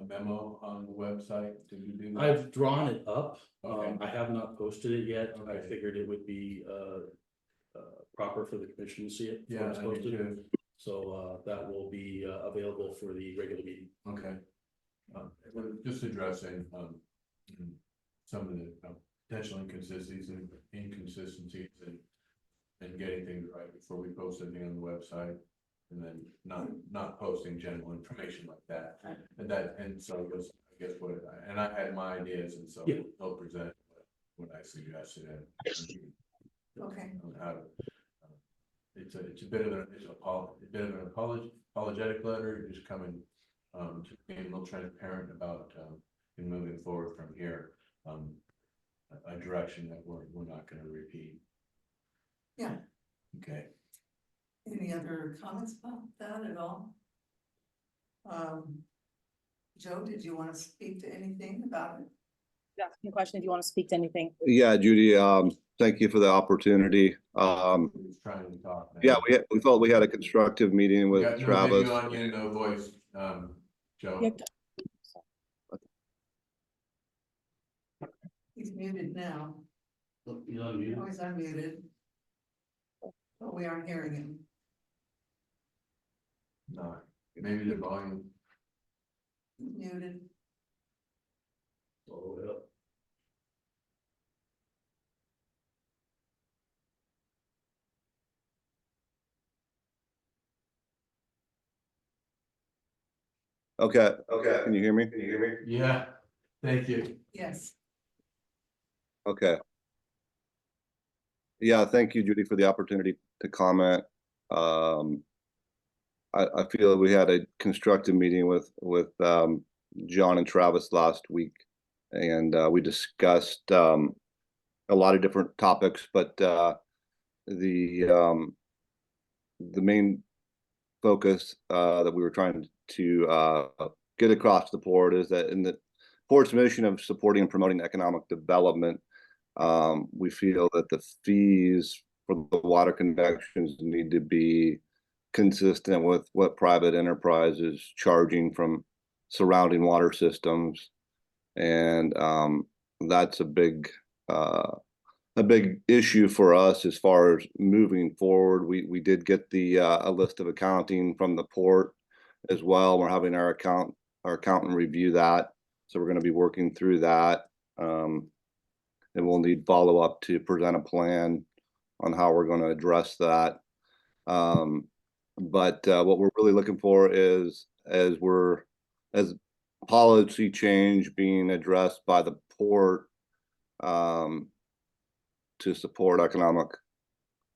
memo on the website? Did you do that? I've drawn it up. Okay. I have not posted it yet. I Okay. figured it would be proper for the commission to see it. before Yeah, it's I did posted. too. So that will be available for the regular meeting. Okay. Just addressing some of the potential inconsistencies and getting things right before we post anything on the website, and then not posting general information like that. And so it was, I guess and I had my ideas, and so Yeah. I'll present what I suggested and Okay, on how to. It's a bit of an apologetic letter, just coming to being a little transparent about in moving forward from here, a direction that we're not going to repeat. yeah. Okay. Any other comments about that at all? Joe, did you want to speak to anything about it? Asking a question if you want to speak to anything. Yeah, Judy, thank you for the opportunity. Who's trying to talk now? Yeah, we felt we had a constructive meeting We with got no Travis. video on you, no voice, Joe. Yep. He's muted now. He's on mute. Oh, he's unmuted. But we aren't hearing him. No, maybe the volume. He's muted. All the way up. Okay, can you hear me? Yeah, thank you. Yes, Okay. Yeah, thank you, Judy, for the opportunity to comment. I feel we had a constructive meeting with John and Travis last week, and we discussed a lot of different topics, but the main focus that we were trying to get across the board is that in the port's mission of supporting and promoting economic development, we feel that the fees for the water connections need to be consistent with what private enterprise is charging from surrounding water systems. And that's a big issue for us as far as moving forward. We did get the a list of accounting from the port as well. We're having our accountant review that. So we're going to be working through that. And we'll need follow-up to present a plan on how we're going to address that. But what we're really looking for is as policy change being addressed by the port to support economic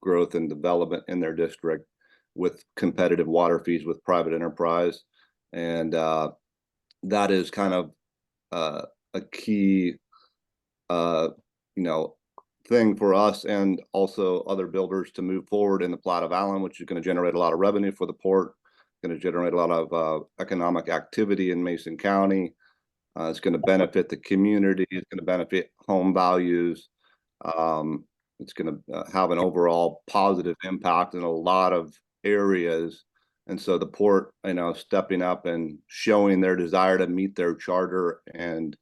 growth and development in their district with competitive water fees with private enterprise. And that is kind of a key thing for us and also other builders to move forward in the plat of Allyn, which is going to generate a lot of revenue for the port, going to generate a lot of economic activity in Mason County. It's going to benefit the community. It's going to benefit home values. It's going to have an overall positive impact in a lot of areas. And so the port, stepping up and showing their desire to meet their charter and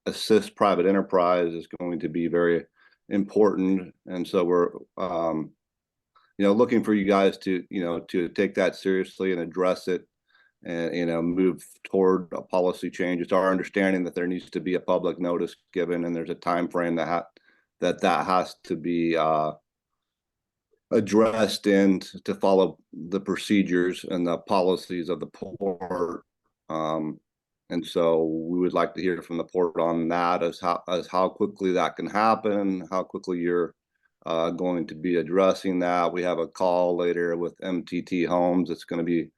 assist private enterprise is going to be very important. And so we're, looking for you guys to take that seriously and address it and, move toward a policy change. It's our understanding that there needs to be a public notice given, and there's a time frame that has to be addressed and to follow the procedures and the policies of the port. And so we would like to hear from the port on that as how quickly that can happen, how quickly you're going to be addressing that. We have a call later with MTT Homes. It's going to be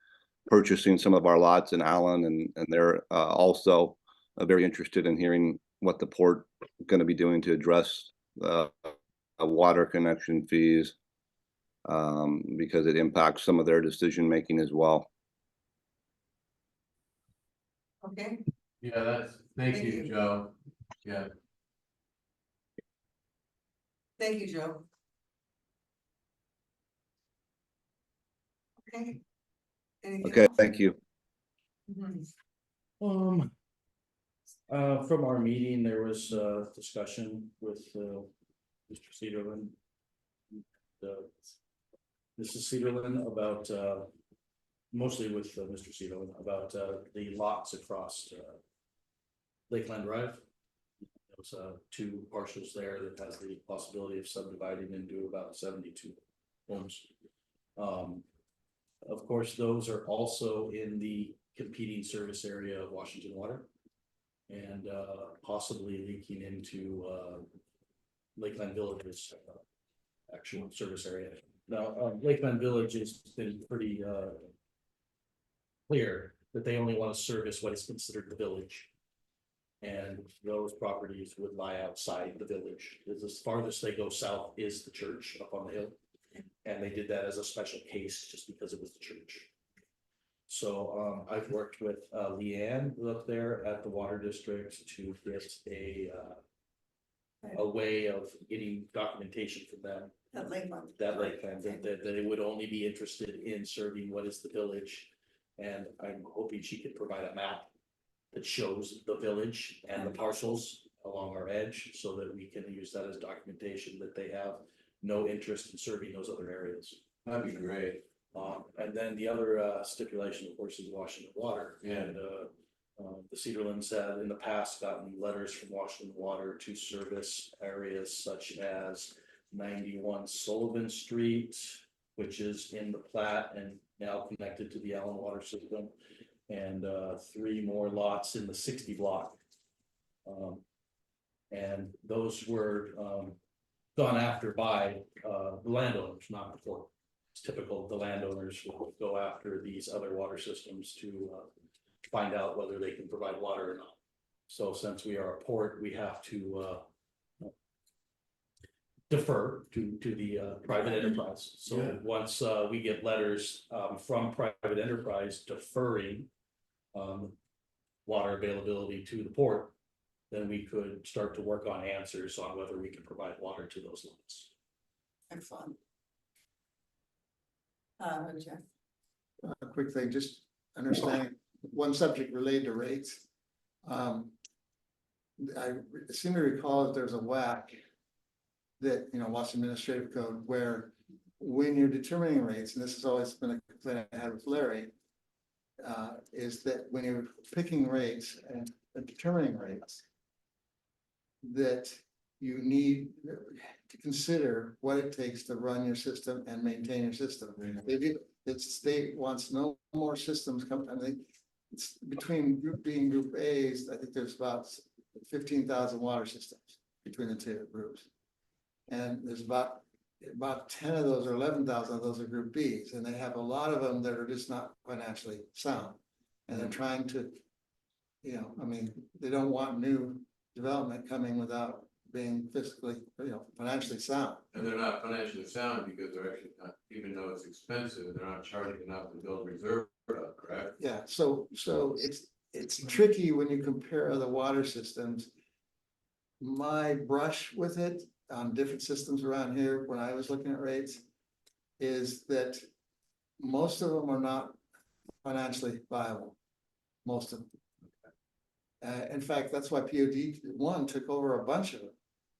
purchasing some of our lots in Allyn, and they're also very interested in hearing what the port is going to be doing to address water connection fees because it impacts some of their decision making as well. Okay, Yeah, thank you, Joe. Yeah. thank you, Joe. Okay. Anything Okay, else? thank you. Mhm. From our meeting, there was discussion with Mr. Cedarland. Mrs. Cedarland about mostly with Mr. Cedarland about the lots across Lakeland Drive. There's 2 parcels there that has the possibility of subdividing into about 72 homes. Of course, those are also in the competing service area of Washington Water and possibly leaking into Lakeland Village's actual service area. Now, Lakeland Village has been pretty clear that they only want to service what is considered the village. And those properties would lie outside the village. As farthest they go south is the church up on the hill. And they did that as a special case just because it was the church. So I've worked with Leanne up there at the water district to get a way of getting documentation from them. That Lakeland. That they would only be interested in serving what is the village. And I'm hoping she could provide a map that shows the village and the parcels along our edge so that we can use that as documentation that they have no interest in serving those other areas. That'd be great. And then the other stipulation, of course, is Washington Water. Yeah. And the Cedarlands had in the past gotten letters from Washington Water to service areas such as 91 Sullivan Street, which is in the plat and now connected to the Allyn water system, and 3 more lots in the 60 block. And those were gone after by the landowners, not before. It's typical the landowners will go after these other water systems to find out whether they can provide water or not. So since we are a port, we have to defer to the private enterprise. So Yeah. once we get letters from private enterprise deferring water availability to the port, then we could start to work on answers on whether we can provide water to those lots. Excellent. Jeff, A quick thing, just understanding one subject related to rates. I seem to recall that there's a WAC that, Washington Administrative Code, where when you're determining rates, and this has always been a complaint I had with Larry, is that when you're picking rates and determining rates, that you need to consider what it takes to run your system and maintain your system. The state wants no more systems come, I think it's between Group B and Group A's, I think there's about 15,000 water systems between the two groups. And there's about 10 of those or 11,000 of those are Group Bs, and they have a lot of them that are just not financially sound. And they're trying to, they don't want new development coming without being fiscally, financially sound. And they're not financially sound because they're actually not, even though it's expensive, they're not charging enough to build reserve, correct? Yeah, so it's tricky when you compare the water systems. My brush with it on different systems around here, when I was looking at rates, is that most of them are not financially viable. Most of them. In fact, that's why POD 1 took over a bunch of them.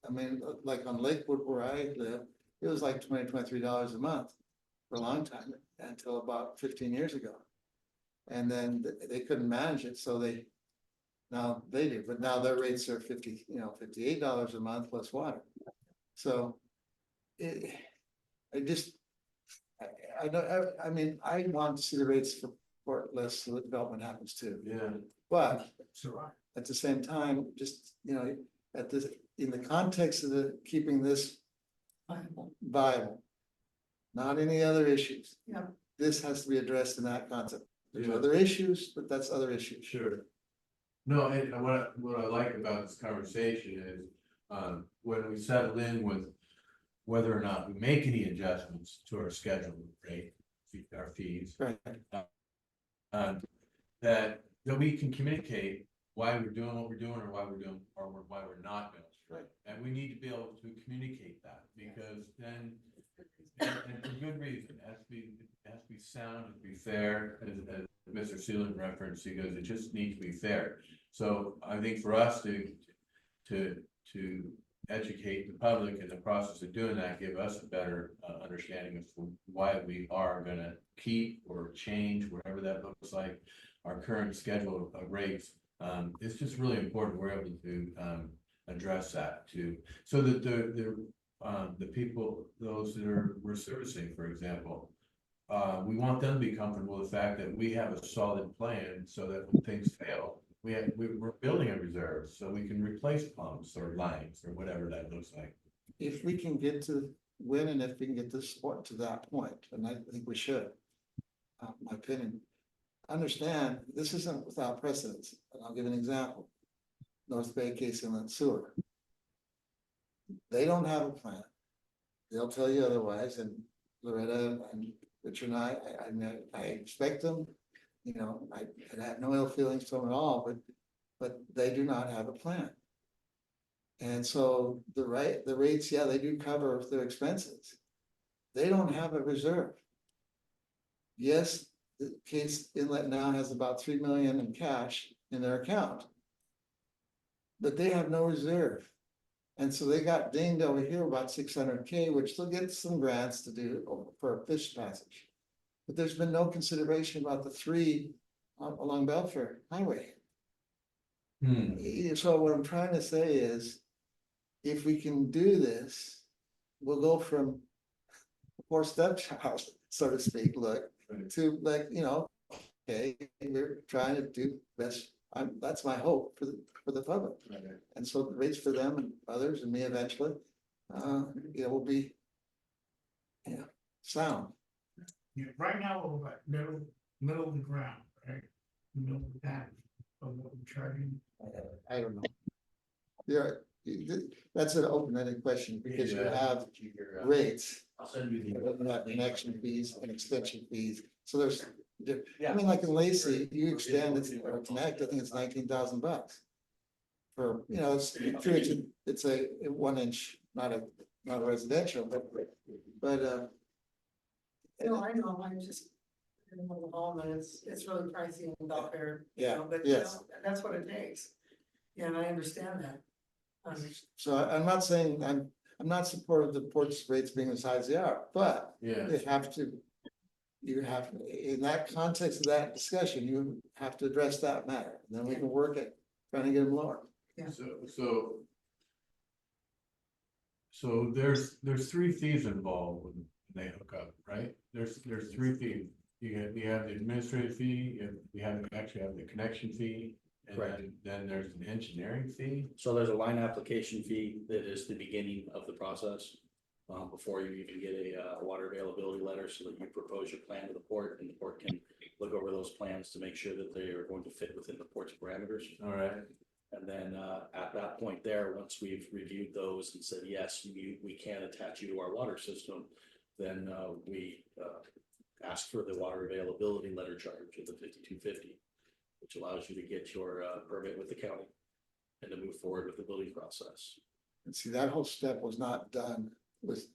I mean, like on Lakewood where I live, it was like $23 a month for a long time, until about 15 years ago. And then they couldn't manage it, so now they do, but now their rates are $58 a month plus water. So I want to see the rates for less so the development happens too. Yeah. But So, at the same time, just, in the context of keeping this viable, not any other issues. Yeah. This has to be addressed in that concept. There's Yeah. other issues, but that's other issues. Sure. No, and what I like about this conversation is, when we settle in with whether or not we make any adjustments to our schedule rate, our fees. Right. That we can communicate why we're doing what we're doing or why we're doing or why we're not doing. Right. And we need to be able to communicate that, because then, and for good reason, it has to be sound, it has to be fair, as Mr. Seelan referenced, because it just needs to be fair. So I think for us to educate the public in the process of doing that, give us a better understanding of why we are gonna keep or change, whatever that looks like, our current schedule of rates. It's just really important we're able to address that too, so that the people, those that we're servicing, for example, we want them to be comfortable with the fact that we have a solid plan, so that when things fail, we're building a reserve, so we can replace pumps or lines or whatever that looks like. If we can get to win, and if we can get the sport to that point, and I think we should, my opinion. Understand, this isn't without precedence, and I'll give an example. North Bay Case Inlet Sewer. They don't have a plan. They'll tell you otherwise, and Loretta and Richard and I expect them, I have no ill feelings to them at all, but they do not have a plan. And so the rates, yeah, they do cover their expenses. They don't have a reserve. Yes, the Case Inlet now has about 3 million in cash in their account, but they have no reserve. And so they got dinged over here about 600K, which they'll get some grants to do for a fish passage. But there's been no consideration about the 3 along Belfair Highway. So what I'm trying to say is, if we can do this, we'll go from poor stepchild, so to speak, to okay, we're trying to do best. That's my hope for the public. And so the rates for them and others and me eventually, will be sound. yeah, right now, we're about middle of the ground, right? Middle of the pack of what we're charging. I don't know. Yeah, that's an open-ended question, because you Yeah. have rates. I'll send you You have connection fees and extension fees, so there's, I Yeah. mean, like in Lacey, you extend it or connect, I think it's $19,000. For, you know, it's a 1 inch, not a residential, but, No, I know, I just. In the home, and it's really pricey and out there, you Yeah, know, but you yes. know, that's what it takes. Yeah, and I understand that. so I'm not saying, I'm not supportive of the ports rates being as high as they are, but Yeah, they have to. You have, in that context of that discussion, you have to address that matter, and then we can work at trying to get them lower. so there's three fees involved when they hook up, right? There's three fees. You have the administrative fee, you actually have the connection fee, and Correct. then there's an engineering fee. So there's a line application fee that is the beginning of the process. Before you even get a water availability letter, so that you propose your plan to the port, and the port can look over those plans to make sure that they are going to fit within the port's parameters. All right, And then at that point there, once we've reviewed those and said, yes, we can attach you to our water system, then we ask for the water availability letter charge of the 5250, which allows you to get your permit with the county and to move forward with the building process. And see, that whole step was not done with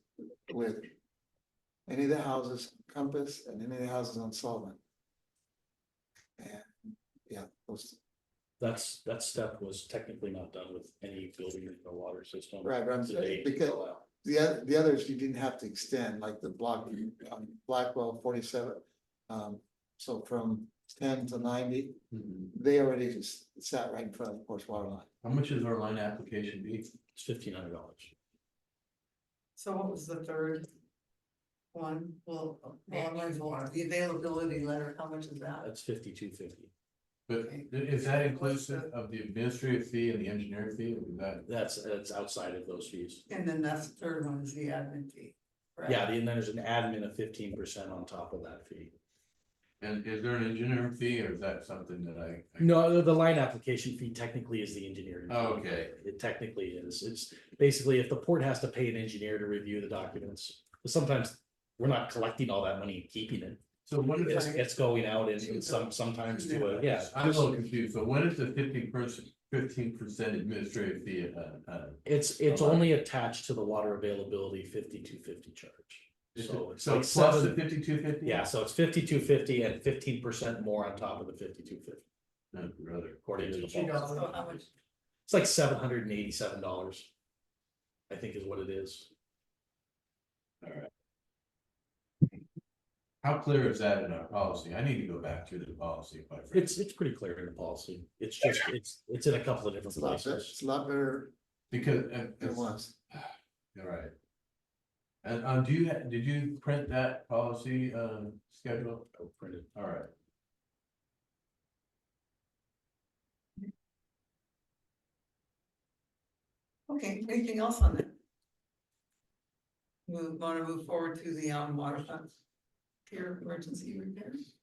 any of the houses on Compass and any of the houses on Sullivan. And, yeah, those, That step was technically not done with any building or water system. right, but I'm to saying, date. because the others you didn't have to extend, like the block, Blackwell 47. So from 10 to 90, they already just sat right in front of the porch water line. how much is our line application fee? It's $1,500. So what was the third one? Well, the availability letter, how much is that? That's $5,250. But is that inclusive of the administrative fee and the engineering fee, or is that? That's outside of those fees. And then that's the third one is the admin fee. correct? Yeah, and then there's an admin of 15% on top of that fee. And is there an engineering fee, or is that something that I? No, the line application fee technically is the engineering. fee. Oh, okay. It technically is. It's basically if the port has to pay an engineer to review the documents, but sometimes we're not collecting all that money and keeping it. So when is It's going out and sometimes to a, yeah. I'm a little confused, so when is the 15% administrative fee? It's only attached to the water availability 5250 charge. So it's So like plus the seven, 5250? yeah, so it's 5250 and 15% more on top of the 5250, No, brother. according to the $52. policy. So how much? It's like $787, I think is what it is. How clear is that in our policy? I need to go back through the policy. Quite frankly. It's pretty clear in the policy. It's just, it's in a couple of different places. It's a lot better Because. than it was. All right. And did you print that policy schedule? Printed. All right. Okay, anything else on that? We want to move forward to the water funds. Tier emergency repairs.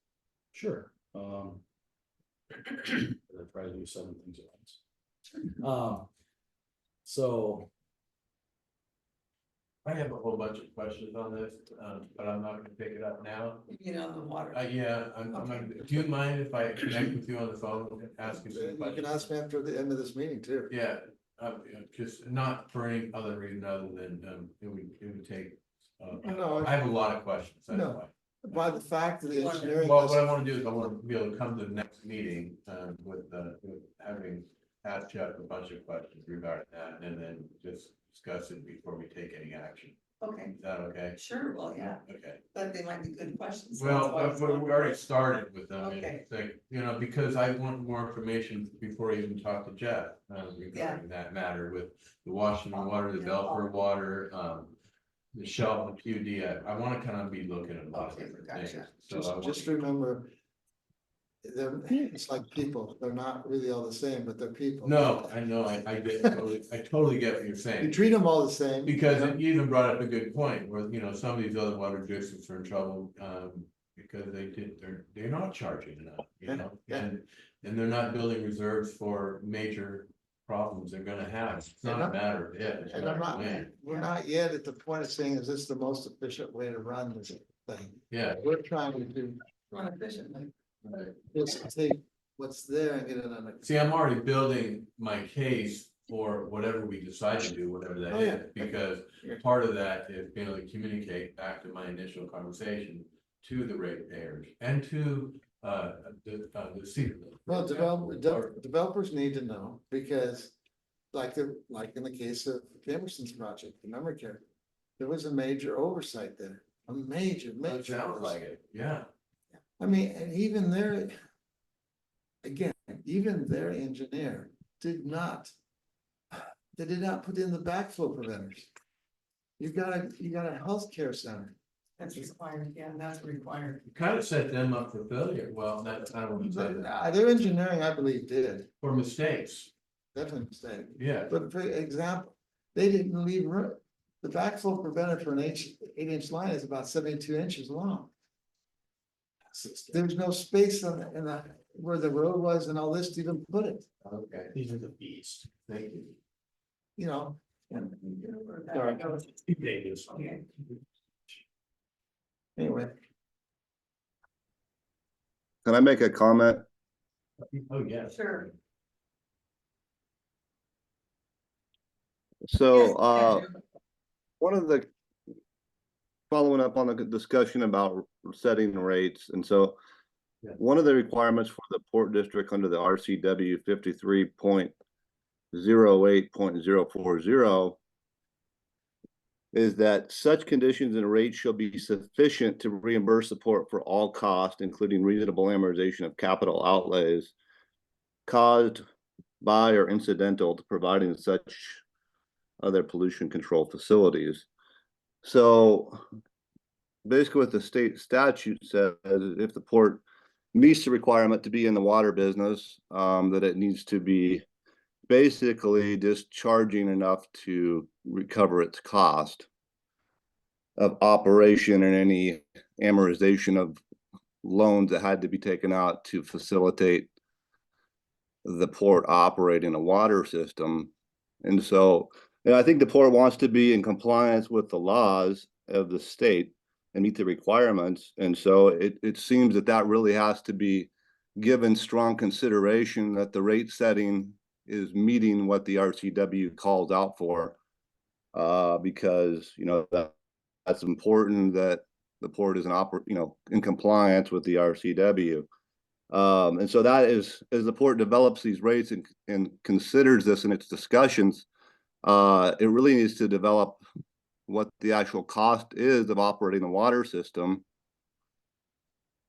Sure. I try to do 7 things at once. So I have a whole bunch of questions on this, but I'm not gonna pick it up now. You know, the water. Yeah, I'm do you mind if I connect with you on the phone and ask you some You can questions? ask me after the end of this meeting too. Yeah, just not for any other reason other than, it would take, No, I have a lot of questions, that's No. why. by the fact that the engineering. Well, what I wanna do is I wanna be able to come to the next meeting, with having asked Jeff a bunch of questions regarding that, and then just discuss it before we take any action. Okay, Is that okay? sure, well, yeah, Okay. but they might be good questions. Well, That's why it's we already started with them, Okay. it's like, because I want more information before I even talk to Jeff. Regarding that matter with the Washington water, the Belfort water, the Shelf, the PUD, I wanna kind of be looking at a lot of Okay, different gotcha. things. So I want- Just remember. It's like people, they're not really all the same, but they're people. No, I know, I totally get what you're You saying. treat them all the same. Because you even brought up a good point where, some of these other water districts are in trouble, because they're not charging enough, Yeah. and they're not building reserves for major problems they're gonna have. It's not a matter of if, it's a And matter of when. we're not yet at the point of saying, is this the most efficient way to run this thing? Yeah, We're trying to do, Run efficiently. just take what's there and get it under. see, I'm already building my case for whatever we decide to do, whatever that Oh, yeah. is, because Yeah. part of that is being able to communicate back to my initial conversation to the ratepayers and to, the city. Well, developers need to know, because like in the case of Emerson's project, the memory care, there was a major oversight there, a major. It sounds like it, yeah. I mean, and even their, again, even their engineer did not, they did not put in the backflow preventers. You got a healthcare center. That's required, yeah, that's required. You kind of set them up for failure, well, that's, I don't want to say that, Their engineering, I believe, did, for mistakes, definitely mistake. yeah. But for example, they didn't leave room. The backflow preventer for an 8-inch line is about 72 inches long. There's no space in the, where the road was and all this to even put it, Okay, These are the beast. thank you. you know? And Sorry. Davis. Okay. anyway, Can I make a comment? Oh, yes. Sure. So, one of the, following up on the discussion about setting rates, and so Yeah. one of the requirements for the Port District under the RCW 53.08.040 is that such conditions and rates shall be sufficient to reimburse support for all costs, including reasonable amortization of capital outlays caused by or incidental to providing such other pollution control facilities. So basically what the state statute says, if the port meets the requirement to be in the water business, that it needs to be basically just charging enough to recover its cost of operation and any amortization of loans that had to be taken out to facilitate the port operating a water system. And so, and I think the port wants to be in compliance with the laws of the state and meet the requirements. And so it seems that really has to be given strong consideration, that the rate setting is meeting what the RCW calls out for. Because, you know, that's important, that the port is in compliance with the RCW. And so that is, as the port develops these rates and considers this in its discussions, it really needs to develop what the actual cost is of operating the water system,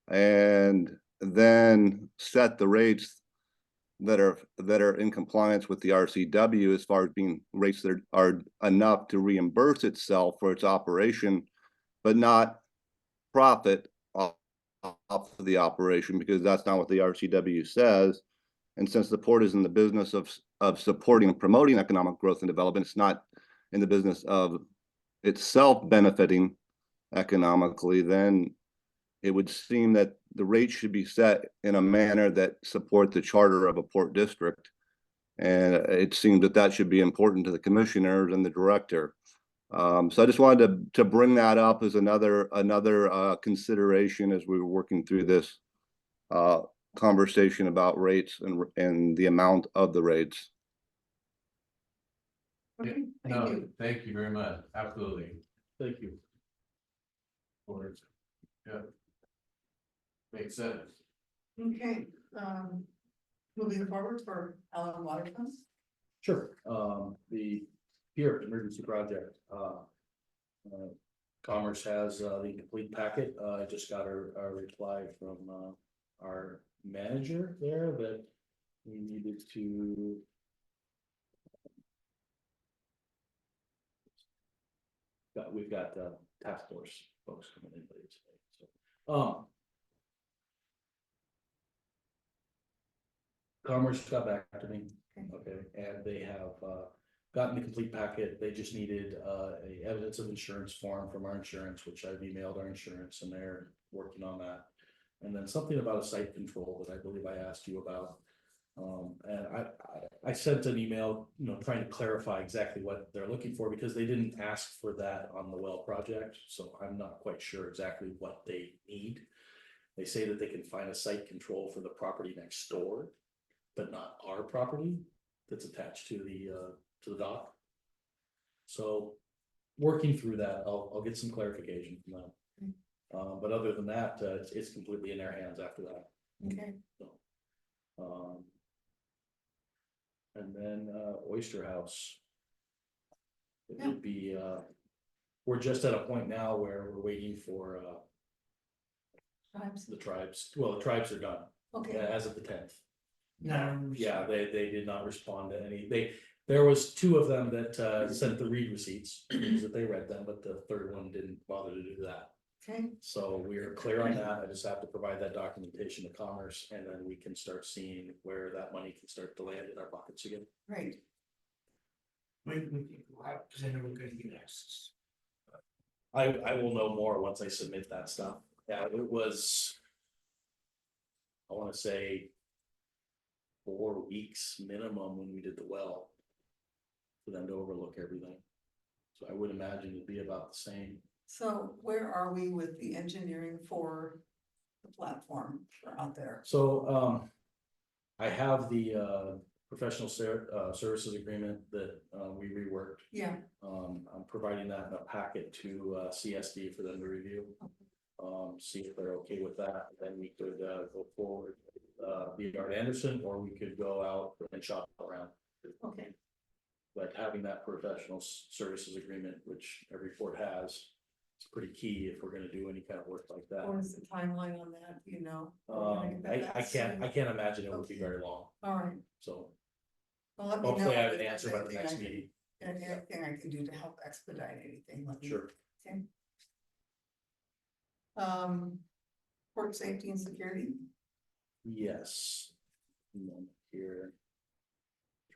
and then set the rates that are in compliance with the RCW, as far as being rates that are enough to reimburse itself for its operation, but not profit off of the operation, because that's not what the RCW says. And since the port is in the business of supporting and promoting economic growth and development, it's not in the business of itself benefiting economically, then it would seem that the rate should be set in a manner that support the charter of a port district. And it seems that should be important to the commissioners and the director. So I just wanted to bring that up as another consideration as we were working through this conversation about rates and the amount of the rates. Okay, thank No, you. thank you very much, absolutely. Thank you. Words. Yeah. Makes sense. Okay, moving forward for Allyn Water Funds. Sure. The here emergency project, Commerce has the complete packet. I just got a reply from our manager there that we needed to. We've got task force folks coming in later today. So, Commerce got back to me, okay, and they have gotten the complete packet. They just needed a evidence of insurance form from our insurance, which I've emailed our insurance, and they're working on that. And then something about a site control that I believe I asked you about. And I sent an email, trying to clarify exactly what they're looking for, because they didn't ask for that on the well project, so I'm not quite sure exactly what they need. They say that they can find a site control for the property next door, but not our property that's attached to the dock. So, working through that, I'll get some clarification from them. But other than that, it's completely in their hands after that. Okay, Um, and then, Oyster House. It Yeah. would be, we're just at a point now where we're waiting for, tribes, the tribes, well, the tribes are done, okay, as of the 10th. No. Yeah, they did not respond to any, there was two of them that, sent the read receipts, means that they read them, but the third one didn't bother to do that. okay, So we're clear on that, I just have to provide that documentation to Commerce, and then we can start seeing where that money can start to land in our pockets again. great. We can go out, because I know we're gonna get access. I will know more once I submit that stuff. Yeah, it was. I wanna say 4 weeks minimum when we did the well. For them to overlook everything. So I would imagine it'd be about the same. So where are we with the engineering for the platform for out there? So, I have the, professional services agreement that, we reworked. Yeah, I'm providing that in a packet to, CSD for them to review. See if they're okay with that, then we could, go forward, via Art Anderson, or we could go out and shop around. okay, But having that professional services agreement, which every port has, is pretty key if we're gonna do any kind of work like that. what is the timeline on that, do you know? Are we gonna get that I soon? can't imagine it would be very long, All right, so well, let me know. hopefully I have if an there's answer by the anything next I can- meeting. Anything I can do to help expedite anything, let me. Sure. Okay. Port safety and security, Yes. And then here.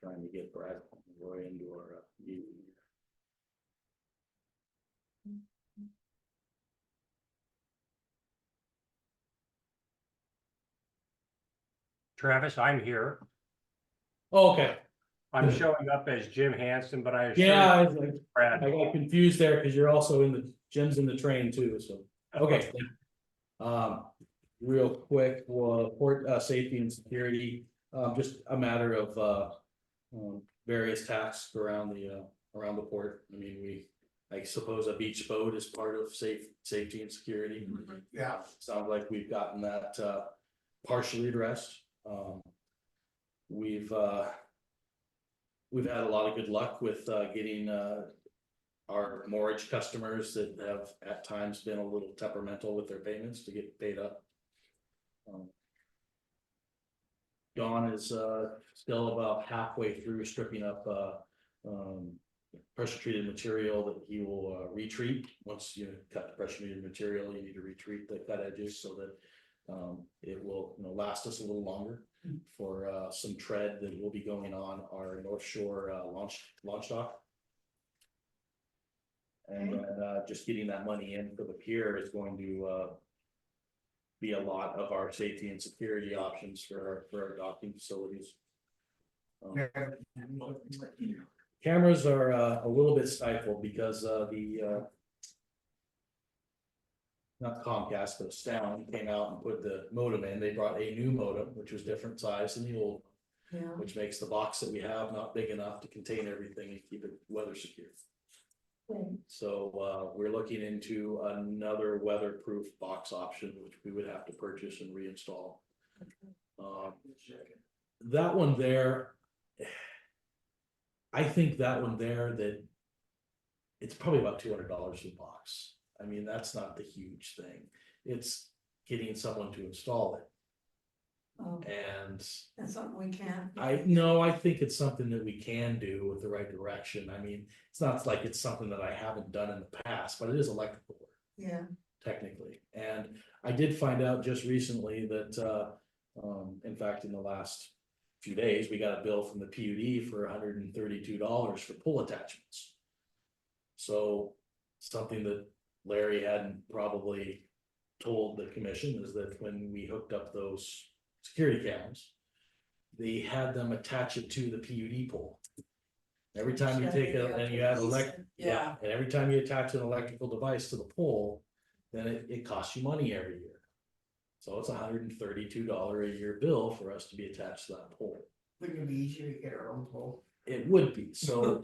Trying to get Brad and Roy into our meeting. Travis, I'm here. Oh, okay, I'm showing up as Jim Hanson, but I. assure yeah, you, Brad, I got confused there because you're also in the, Jim's in the train too, so, okay. Real quick, well, port, safety and security, just a matter of, various tasks around the port. I mean, I suppose a beach boat is part of safety and security. Yeah. Sounds like we've gotten that, partially addressed. We've had a lot of good luck with, getting, our mortgage customers that have at times been a little temperamental with their payments to get paid up. Dawn is, still about halfway through stripping up, pressure treated material that he will, retreat. Once you cut the pressure treated material, you need to retreat the cut edges so that, it will, last us a little longer for, some tread that will be going on our North Shore, launch dock. And then, just getting that money in for the pier is going to, be a lot of our safety and security options for our docking facilities. Cameras are, a little bit stifled because, not Comcast, but Stalin came out and put the modem in. They brought a new modem, which was different size than the old, yeah, which makes the box that we have not big enough to contain everything and keep it weather secure. So, we're looking into another weatherproof box option, which we would have to purchase and reinstall. That one there. I think that one there that. It's probably about $200 a box. I mean, that's not the huge thing. It's getting someone to install it. oh, And that's something we can. I think it's something that we can do with the right direction. I mean, it's not like it's something that I haven't done in the past, but it is electrical work. Yeah, Technically, and I did find out just recently that, in fact, in the last few days, we got a bill from the PUD for $132 for pull attachments. So, something that Larry hadn't probably told the commission is that when we hooked up those security cams, they had them attach it to the PUD pole. Every time you take a, and you have Yeah. and every time you attach an electrical device to the pole, then it costs you money every year. So it's $132 a year bill for us to be attached to that pole. Wouldn't it be easier to get our own pole? It would be, so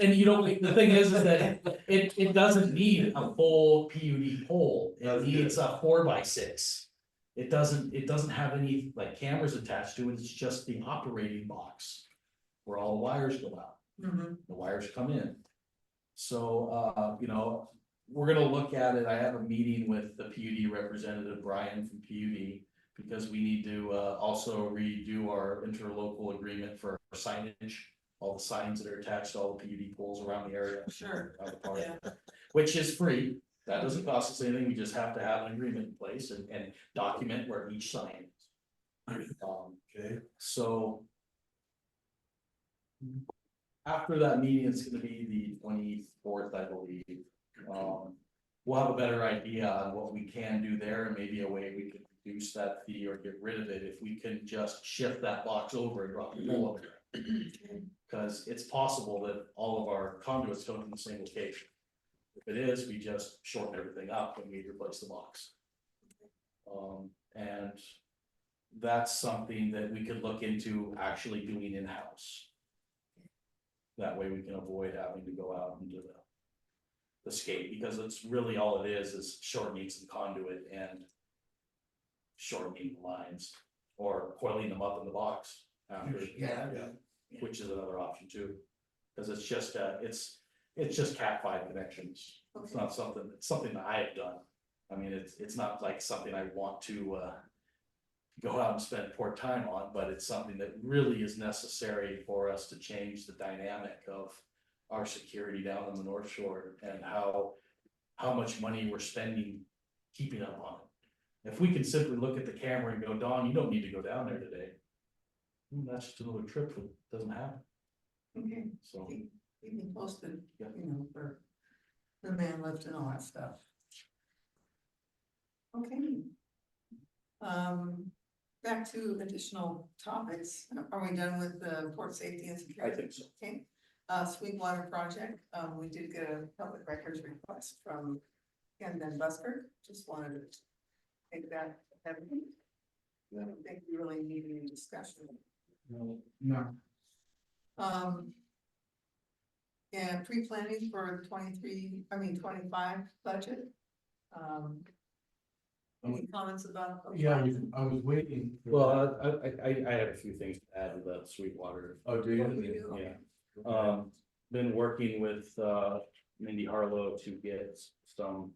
and you know, the thing is that it doesn't need a full PUD pole, it needs a 4x6. It doesn't have any like cameras attached to it, it's just the operating box. Where all the wires go out, Mhm. the wires come in. So, you know, we're gonna look at it, I have a meeting with the PUD representative, Brian from PUD. Because we need to also redo our interlocal agreement for our signage, all the signs that are attached to all the PUD poles around the area. Sure. of the park, Yeah. Which is free, that doesn't cost us anything, we just have to have an agreement in place and document where each sign is. Okay. So. After that meeting, it's gonna be the 24th, I believe. We'll have a better idea on what we can do there and maybe a way we can reduce that fee or get rid of it if we can just shift that box over and drop the pole over there. Cause it's possible that all of our conduits come from the same location. If it is, we just shorten everything up and we replace the box. And that's something that we could look into actually doing in-house. That way we can avoid having to go out and do the skate, because it's really all it is shortening some conduit and shortening the lines or coiling them up in the box after. Yeah. Which is another option too, because it's just Cat5 connections. It's not something, it's something that I have done. I mean, it's not like something I want to go out and spend more time on, but it's something that really is necessary for us to change the dynamic of our security down on the North Shore and how much money we're spending keeping up on it. If we can simply look at the camera and go, Don, you don't need to go down there today. That's just another trip that doesn't happen, Okay, so. keep me posted, Yeah. you know, for the man lift and all that stuff. Okay. Back to additional topics. Are we done with the port safety and security? I think so. Okay, Sweetwater project, we did get a public records request from Ken Van Busker, just wanted to take that. I don't think we really need any discussion. No. And pre-planning for 25 budget. Any comments about? Yeah, I was waiting. for Well, that. I have a few things to add to the Sweetwater. Oh, do What do we you? do? Yeah. Been working with Mindy Harlow to get some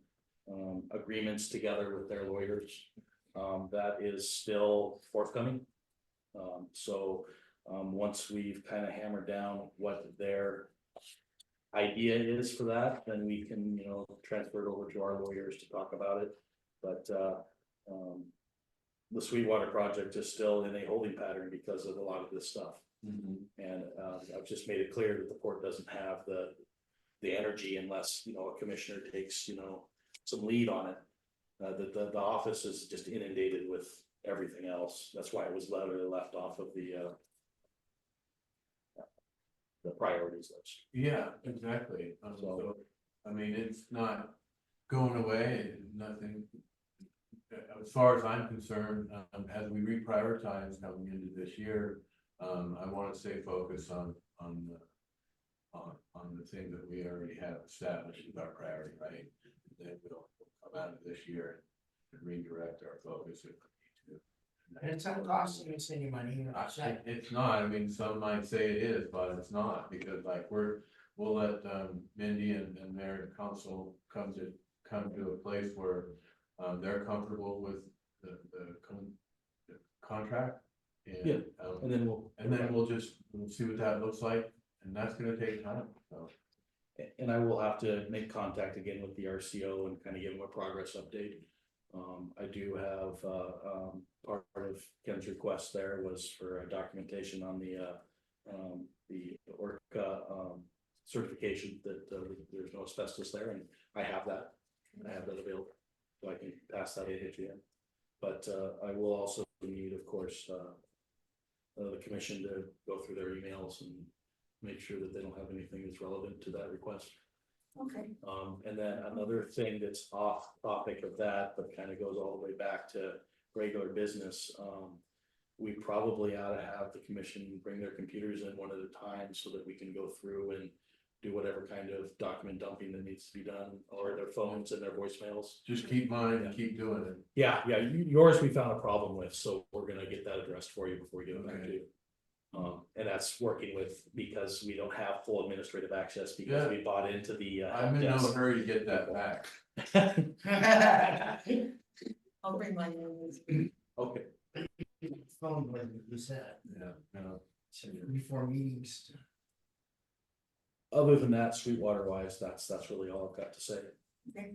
agreements together with their lawyers. That is still forthcoming. Once we've kind of hammered down what their idea is for that, then we can, you know, transfer it over to our lawyers to talk about it. But the Sweetwater project is still in a holding pattern because of a lot of this stuff. Mhm. And I've just made it clear that the port doesn't have the energy unless, you know, a commissioner takes, you know, some lead on it. The office is just inundated with everything else. That's why it was literally left off of the priorities list. Yeah, exactly. So, I mean, it's not going away and nothing. As far as I'm concerned, as we reprioritize coming into this year, I want to stay focused on the thing that we already have established as our priority, right? Then we'll come out of this year and redirect our focus if we need to. And it's not costing us any money, you know, it's not- It's not, I mean, some might say it is, but it's not, because like we'll let Mindy and their council come to a place where they're comfortable with the contract. Yeah. And then We'll see what that looks like, and that's gonna take time, so. And I will have to make contact again with the RCO and kind of give them a progress update. I do have, part of Ken's request there was for documentation on the ORCA, certification that, there's no asbestos there, and I have that available, so I can pass that in to you. But, I will also need, of course, the commission to go through their emails and make sure that they don't have anything that's relevant to that request. Okay, And then another thing that's off topic of that, but kind of goes all the way back to regular business. We probably ought to have the commission bring their computers in one at a time so that we can go through and do whatever kind of document dumping that needs to be done, or their phones and their voicemails. Just keep mine and keep doing it. Yeah, yours we found a problem with, so we're gonna get that addressed for you before we get it back to you. And that's working with, because we don't have full administrative access because we bought into the. I'm in no hurry to get that back. I'll bring my own. Okay, Phone with you said, Yeah, no. before meetings. other than that, Sweetwater wise, that's really all I've got to say. Okay.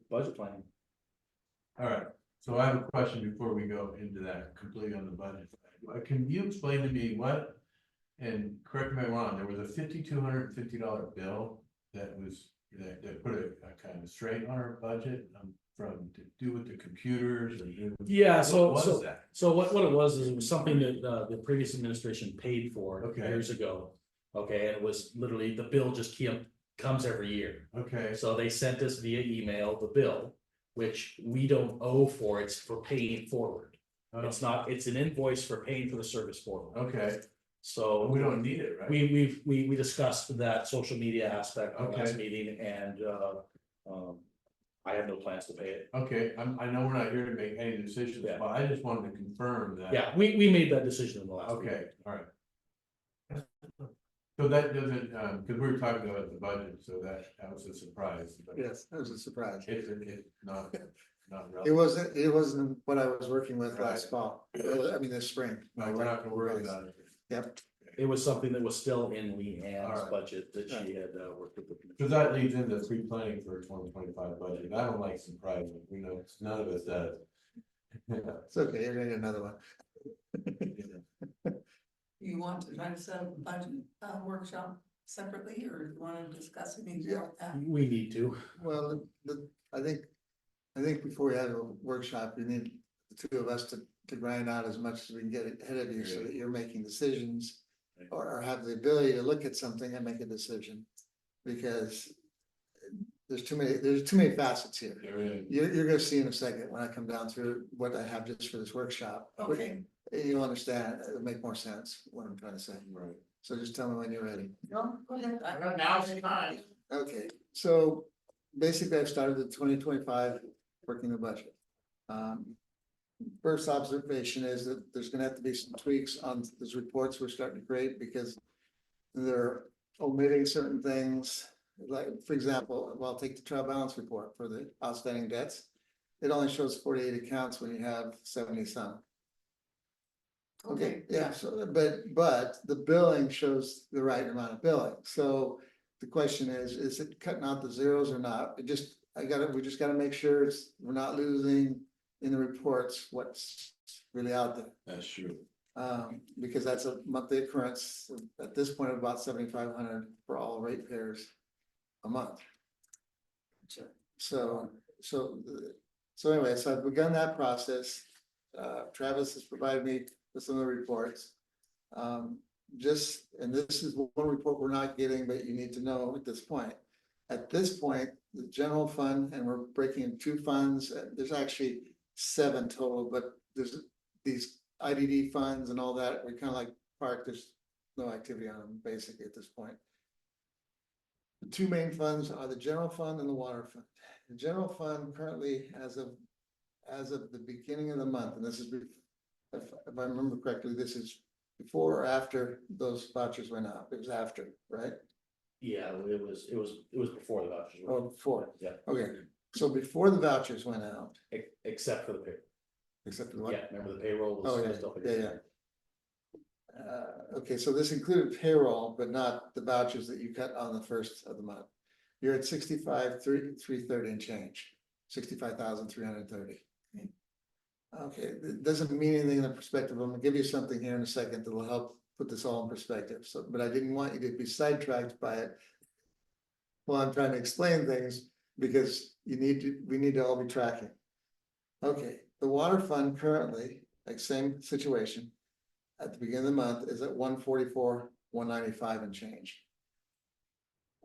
Budget planning. All right, so I have a question before we go into that completely on the budget. Can you explain to me what, and correct me if I'm wrong, there was a $5,250 bill that was, that put a kind of strain on our budget, from to do with the computers and. Yeah, so, What was that? so what it was is it was something that, the previous administration paid for Okay. years ago. Okay, and it was literally, the bill just comes every year. Okay, So they sent us via email the bill, which we don't owe for, it's for paying forward. It's not, it's an invoice for paying for the service forward. okay, So. we don't need it, right? We discussed that social media aspect of last Okay. meeting, and I have no plans to pay it. Okay, I know we're not here to make any decisions, Yeah. but I just wanted to confirm that. Yeah, we made that decision in the last. meeting. Okay, all right. So that doesn't, because we were talking about the budget, so that was a surprise. But Yes, that was a surprise. it's not It relevant. wasn't what I was working with last Right. fall, I mean, this spring. No, we're not gonna worry about it. Yep, It was something that was still in Leanne's Alright. budget that she had worked with the commission. Because that leads into pre-planning for 2025 budget. I don't like surprises, we know, none of us does. it's okay, you're gonna get another one. You want to try to set up a budget workshop separately, or you want to discuss anything like that? We need to. Well, I think before we have a workshop, we need the two of us to grind out as much as we can get ahead of you, so that you're making decisions. Or have the ability to look at something and make a decision, because there's too many facets here. There is. You're gonna see in a second when I come down through what I have just for this workshop. Okay, You'll understand, it'll make more sense what I'm trying to say. Right. So just tell me when you're ready. no, go ahead. Now's the time. Okay, so basically I've started the 2025 working the budget. First observation is that there's gonna have to be some tweaks on those reports we're starting to create, because they're omitting certain things. Like, for example, well, I'll take the trial balance report for the outstanding debts. It only shows 48 accounts when you have 70 some. Okay, yeah, so, but the billing shows the right amount of billing, so the question is it cutting out the zeros or not? We just gotta make sure we're not losing in the reports what's really out there. That's true. Because that's a monthly occurrence at this point of about 7,500 for all ratepayers a month. So anyway, so I've begun that process. Travis has provided me with some of the reports. And this is one report we're not getting, but you need to know at this point. At this point, the general fund, and we're breaking in two funds, there's actually 7 total, but there's these IDD funds and all that, we kind of like parked, there's no activity on them basically at this point. The two main funds are the general fund and the water fund. The general fund currently, as of the beginning of the month, and this is, if I remember correctly, this is before or after those vouchers went out. It was after, right? Yeah, it was before the vouchers. were- Oh, before. Yeah, Okay, so before the vouchers went out, except for the payroll. except for the what? Yeah, remember the payroll was. Oh, yeah, was still- yeah. Okay, so this included payroll, but not the vouchers that you cut on the first of the month. You're at 65,330 and change, 65,330. Okay, it doesn't mean anything in the perspective. I'm gonna give you something here in a second that will help put this all in perspective. So, but I didn't want you to be sidetracked by it while I'm trying to explain things, because we need to all be tracking. Okay, the water fund currently like same situation. At the beginning of the month is at 144, 195 and change.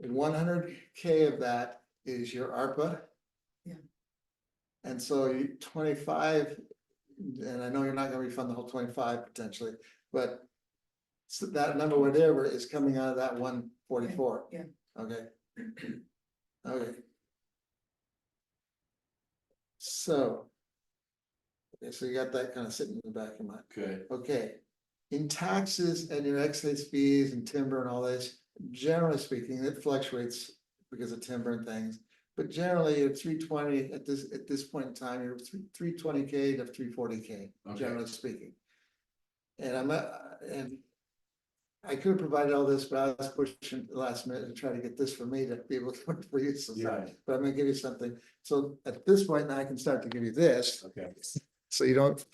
100K of that is your ARPA. Yeah. And so you 25, and I know you're not gonna refund the whole 25 potentially, but so that number, whatever, is coming out of that 144. Yeah. Okay. Okay. So. Okay, so you got that kind of sitting in the back of your mind. Okay, Okay. In taxes and your excise fees and timber and all this, generally speaking, it fluctuates because of timber and things. But generally, you're 320 at this point in time, you're 320K to 340K, generally speaking. And and I could have provided all this, but I was pushing the last minute to try to get this for me to be able to work for you. So sorry, but I'm gonna give you something. So at this point now I can start to give you this. okay. So you don't,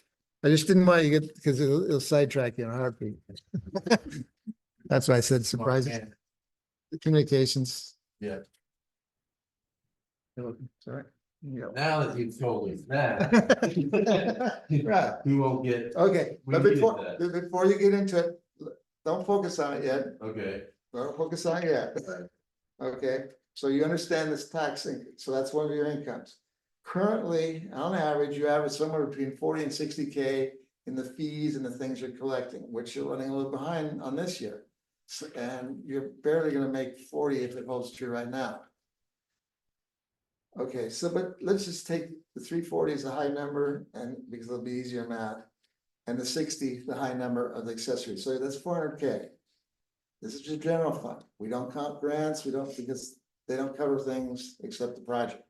I just didn't want you to get, because it'll sidetrack you in a heartbeat. That's why I said surprising. Communications. Yeah, Sorry. Yeah. now that you've told us that. Right. We won't get, Okay, We but needed before, that. before you get into it, don't focus on it yet. okay, Don't focus on it yet. Okay, so you understand this taxing, so that's one of your incomes. Currently, on average, you average somewhere between 40 and 60K in the fees and the things you're collecting, which you're running a little behind on this year. And you're barely gonna make 40 if it holds true right now. Okay, so but let's just take the 340 as a high number, and because it'll be easier math. And the 60, the high number of the accessories, so that's 400K. This is just general fund, we don't count grants, we don't, because they don't cover things except the project.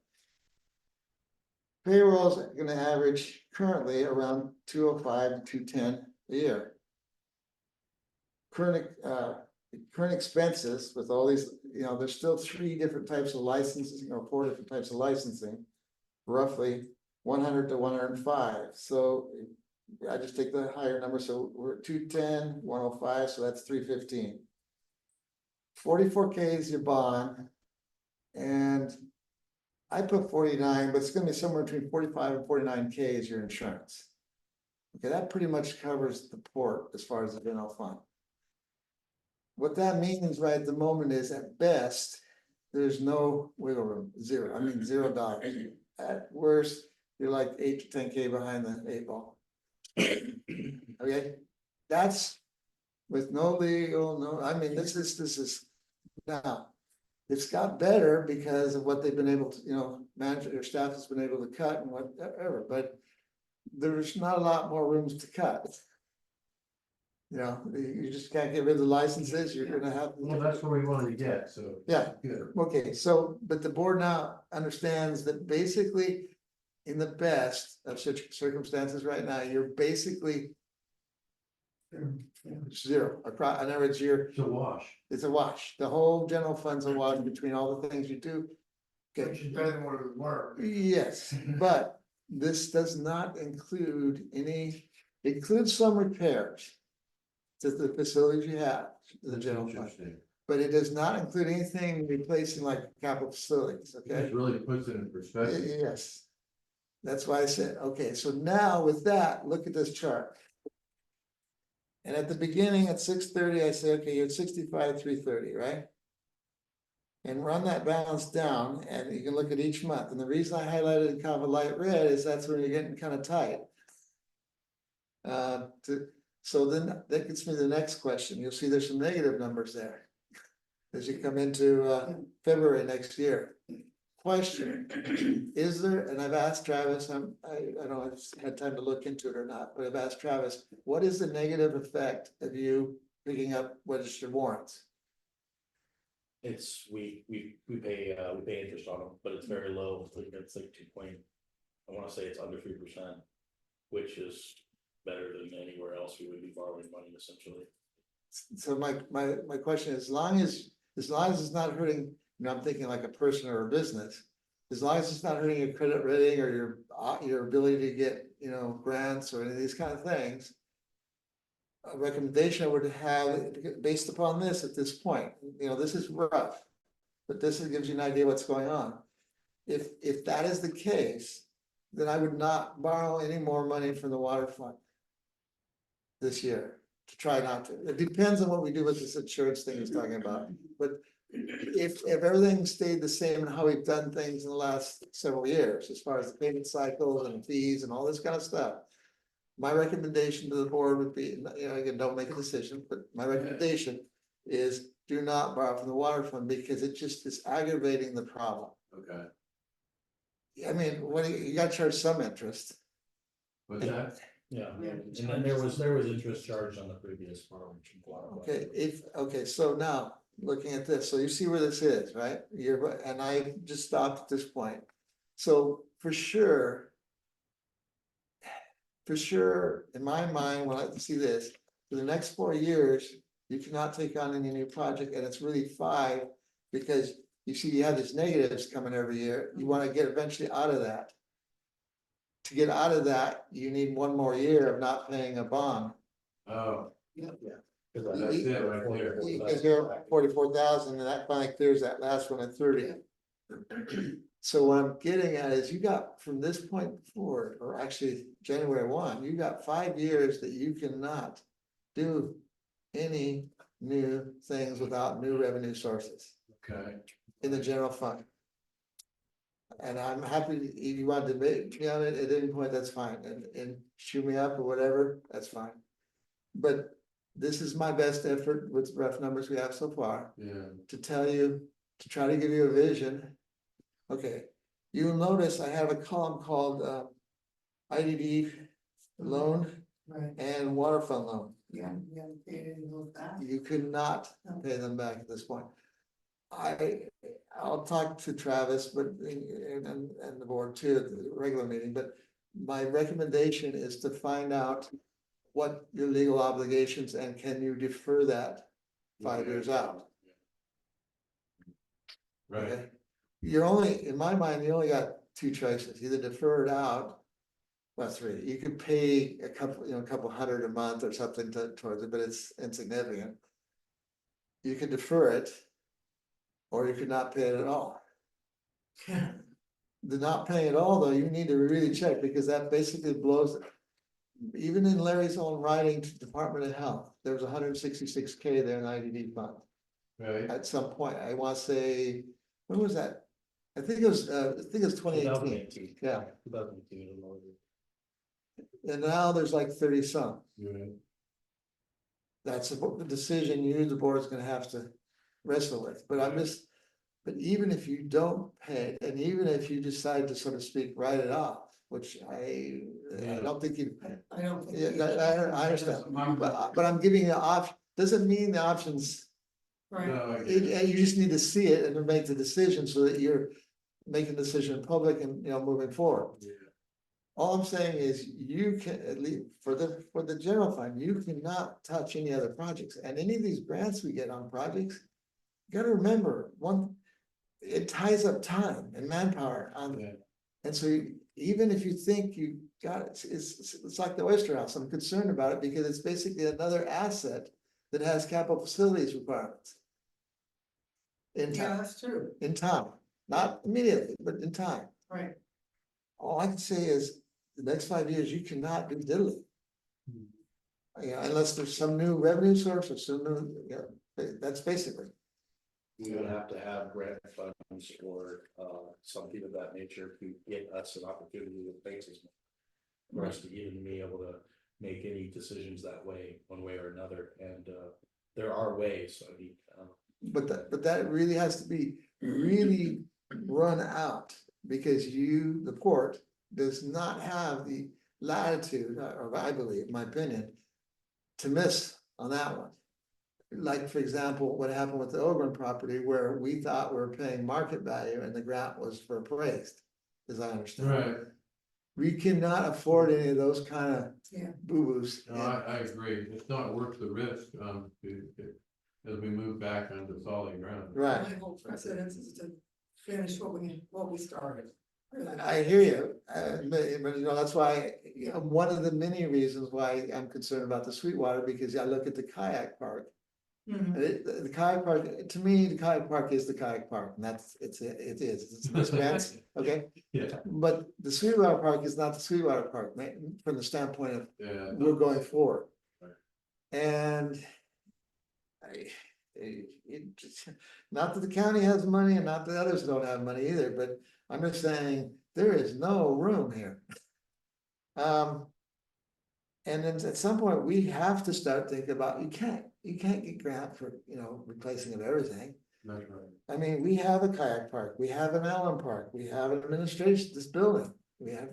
Payroll is gonna average currently around 205 to 210 a year. Current expenses with all these, there's still 3 different types of licensing or 4 different types of licensing. Roughly 100 to 105, so I just take the higher number, so we're at 210, 105, so that's 315. 44K is your bond. And I put 49, but it's gonna be somewhere between 45 and 49K is your insurance. Okay, that pretty much covers the port as far as the general fund. What that means right at the moment is at best, there's no wiggle room, zero, I mean $0. At worst, you're like 8 to 10K behind the 8 ball. Okay, that's with no legal, no, I mean, this is now. It's got better because of what they've been able to, manage, their staff has been able to cut and whatever, but there's not a lot more rooms to cut. You just can't get rid of the licenses, you're gonna have. well, that's where we wanted to get, so. Yeah. Good. Okay, so, but the board now understands that basically, in the best of such circumstances right now, you're basically zero across, on average year, It's a wash. it's a wash. The whole general fund's a wash between all the things you do. Which Okay, is better than what it would work. yes, but this does not include it includes some repairs to the facilities you have, to the That's general fund. interesting. But it does not include anything replacing like capital facilities, okay? It really puts it in perspective. Yes. That's why I said, okay, so now with that, look at this chart. And at the beginning at 6:30, I said, okay, you're at 65, 330, right? And run that balance down and you can look at each month. And the reason I highlighted in kind of a light red is that's when you're getting kind of tight. So then that gets me to the next question. You'll see there's some negative numbers there. As you come into February next year. Question, is there, and I've asked Travis, I don't know if I've had time to look into it or not, but I've asked Travis, what is the negative effect of you picking up registered warrants? It's, we pay interest on them, but it's very low, it's like 2 point, I wanna say it's under 3%. Which is better than anywhere else we would be borrowing money essentially. So my question is, as long as it's not hurting, I'm thinking like a person or a business. As long as it's not hurting your credit rating or your ability to get, grants or any of these kind of things. A recommendation I would have based upon this at this point, this is rough. But this gives you an idea what's going on. If that is the case, then I would not borrow any more money from the water fund. this year, to try not to. It depends on what we do with this insurance thing he's talking about, but if everything stayed the same and how we've done things in the last several years, as far as the payment cycles and fees and all this kind of stuff. My recommendation to the board would be, you know, again, don't make a decision, but my recommendation is do not borrow from the water fund because it just is aggravating the problem. Okay, I mean, when you gotta charge some interest. what's that? Yeah, Yeah, and then there was interest charged on the previous borrowing. Okay, so now, looking at this, so you see where this is, right? And I just stopped at this point. So for sure. For sure, in my mind, when I see this, for the next 4 years, you cannot take on any new project, and it's really 5. Because you see, you have these negatives coming every year, you wanna get eventually out of that. To get out of that, you need 1 more year of not paying a bond. Oh, Yeah. that's it right there. Because you're 44,000, and that finally clears that last one at 30. So what I'm getting at is you got from this point forward, or actually January 1, you got 5 years that you cannot do any new things without new revenue sources Okay, in the general fund. And I'm happy, if you want to debate me on it at any point, that's fine, and shoot me up or whatever, that's fine. But this is my best effort with rough numbers we have so far, yeah, to tell you, to try to give you a vision. Okay, you'll notice I have a column called IDD loan Right, and water fund loan. yeah, that. You could not pay them back at this point. I'll talk to Travis, but and the board too at the regular meeting, but my recommendation is to find out what your legal obligations and can you defer that 5 years out. right, Okay? You're only, in my mind, you only got 2 choices, either defer it out. Well, 3, you could pay a couple hundred a month or something towards it, but it's insignificant. You could defer it. Or you could not pay it at all. The not paying at all, though, you need to really check, because that basically blows. Even in Larry's own writing to Department of Health, there was 166K there in the IDD fund. right, At some point, I want to say, when was that? I think it was 2018, yeah. 2018. And now there's like 30 some. right, That's the decision you, the board's gonna have to wrestle with, but but even if you don't pay, and even if you decide to, so to speak, write it off, which I don't think you. I don't think. Yeah, I understand, but I'm giving you the option, doesn't mean the options, Right, no, I get it. you just need to see it and then make the decision so that you're making the decision in public and, moving forward. Yeah. All I'm saying is you can, at least for the general fund, you cannot touch any other projects, and any of these grants we get on projects. You gotta remember, it ties up time and manpower on, Yeah. and so even if you think you got it, it's like the Oyster House, I'm concerned about it because it's basically another asset that has capital facilities requirements. In yeah, time, that's true, not immediately, but in time. right, All I can say is, the next 5 years, you cannot do diddly. Unless there's some new revenue source or some new, that's basically. We would have to have grant funds or something of that nature to get us an opportunity with basis. For us to even be able to make any decisions that way, one way or another, and there are ways, I mean. But that really has to be really run out, because the port does not have the latitude, or I believe, in my opinion, to miss on that one. Like, for example, what happened with the Ogren property, where we thought we were paying market value and the grant was for appraised, as I understand. Right, We cannot afford any of those kind of yeah. boo-boos. no, I agree, it's not worth the risk, as we move back onto solid ground. Right, My whole precedence is to finish what we started. I hear you, but that's why, one of the many reasons why I'm concerned about the Sweetwater, because I look at the kayak park. Mhm. The kayak park, to me, the kayak park is the kayak park, and it's an expense, okay? Yeah, But the Sweetwater Park is not the Sweetwater Park, from the standpoint of yeah. we're going forward. Right. And not that the county has money and not that others don't have money either, but I'm just saying, there is no room here. And then at some point, we have to start thinking about, you can't get grant for, replacing of everything. That's right. I mean, we have a kayak park, we have an Allyn park, we have an administration, this building, we have,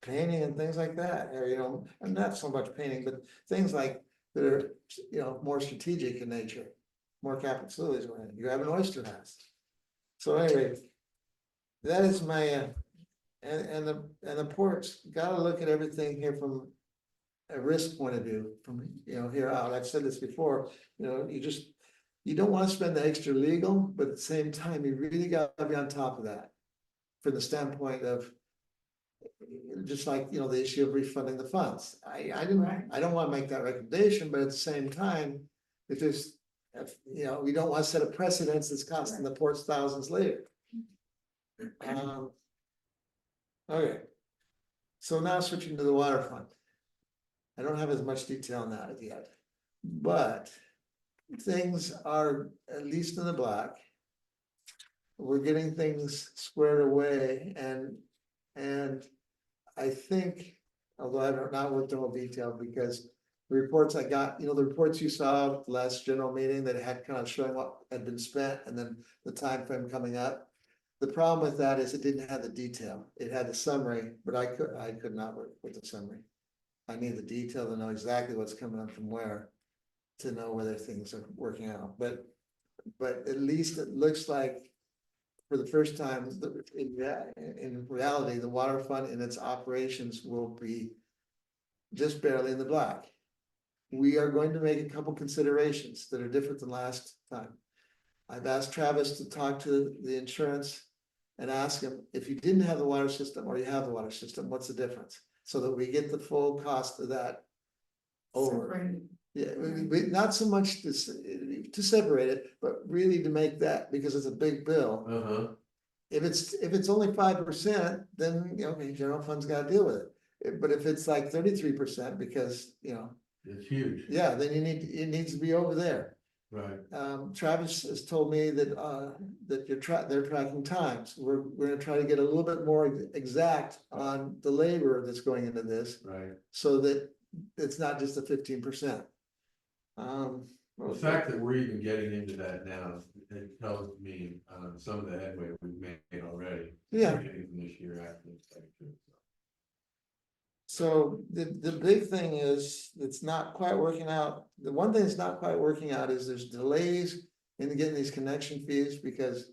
painting and things like that, or, and not so much painting, but things like that are, more strategic in nature. More capital facilities, you have an oyster house. So anyway, that is my, and the ports, gotta look at everything here from a risk point of view, from, here out. I've said this before, you don't wanna spend the extra legal, but at the same time, you really gotta be on top of that. From the standpoint of, just like, the issue of refunding the funds. I don't wanna make that recommendation, but at the same time, if there's, we don't wanna set a precedence that's costing the ports thousands later. Okay. So now switching to the water fund. I don't have as much detail on that yet, but things are at least in the black. We're getting things squared away and I think, although I've not worked in all detail because the reports I got, the reports you saw at the last general meeting that had kind of showing what had been spent and then the time frame coming up. The problem with that is it didn't have the detail. It had the summary, but I could not work with the summary. I need the detail to know exactly what's coming up from where to know whether things are working out. But at least it looks like for the first time in reality, the water fund and its operations will be just barely in the black. We are going to make a couple considerations that are different than last time. I've asked Travis to talk to the insurance and ask him, if you didn't have the water system or you have the water system, what's the difference? So that we get the full cost of that over. Separated. Yeah, not so much to separate it, but really to make that, because it's a big bill. Uh-huh. If it's only 5%, then, general fund's gotta deal with it. But if it's like 33%, because, It's huge. yeah, then it needs to be over there. Right. Travis has told me that, that they're tracking times. We're gonna try to get a little bit more exact on the labor that's going into this, Right. so that it's not just a 15%. The fact that we're even getting into that now, it tells me, some of the headway we've made already. Yeah. Beginning from this year after. So the big thing is, it's not quite working out. The one thing that's not quite working out is there's delays in getting these connection fees because.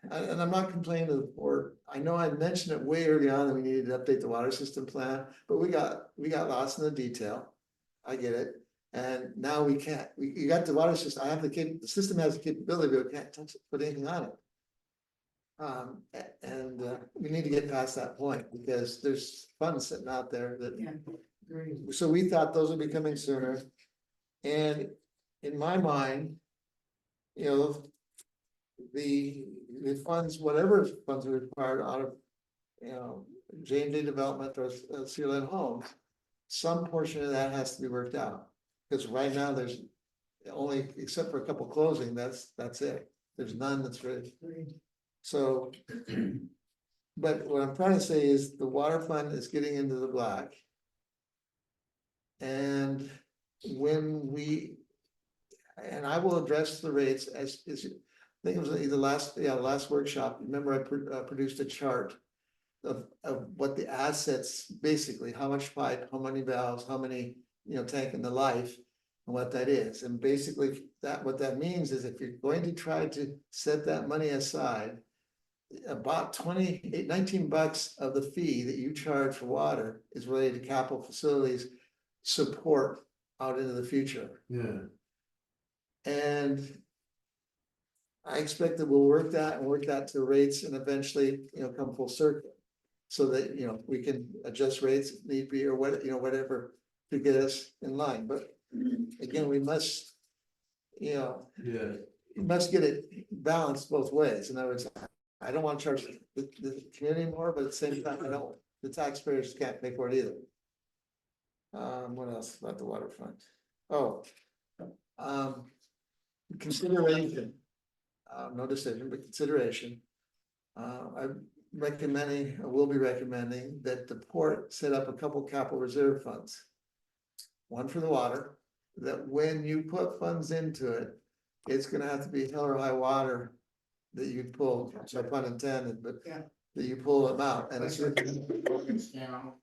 And I'm not complaining to the board. I know I mentioned it way early on that we needed to update the water system plan, but we got lost in the detail. I get it. And now we can't, you got the water system, the system has the capability, but we can't touch it, put anything on it. We need to get past that point because there's funds sitting out there that. Yeah, agreed. So we thought those would be coming sooner. And in my mind, the funds, whatever funds are required out of, J&J Development or Sealand Homes, some portion of that has to be worked out. Because right now there's only, except for a couple closing, that's it. There's none that's ready. So, but what I'm trying to say is the water fund is getting into the black. And and I will address the rates as I think it was either last workshop. Remember I produced a chart of what the assets, basically, how much pipe, how many valves, how many, tank in the life, and what that is. And basically what that means is if you're going to try to set that money aside, about $19 of the fee that you charge for water is related to capital facilities support out into the future. Yeah. And I expect that we'll work that to rates and eventually, come full circle. So that, we can adjust rates if need be or whatever to get us in line. But again, we must, you must get it balanced both ways. In other words, I don't want to charge the community more, but at the same time, the taxpayers can't pay for it either. What else about the waterfront? Oh. Consideration. No decision, but consideration. I'm recommending, I will be recommending that the port set up a couple capital reserve funds. One for the water, that when you put funds into it, it's gonna have to be hell or high water. That you pull, no pun intended, but Yeah. that you pull them out and it's,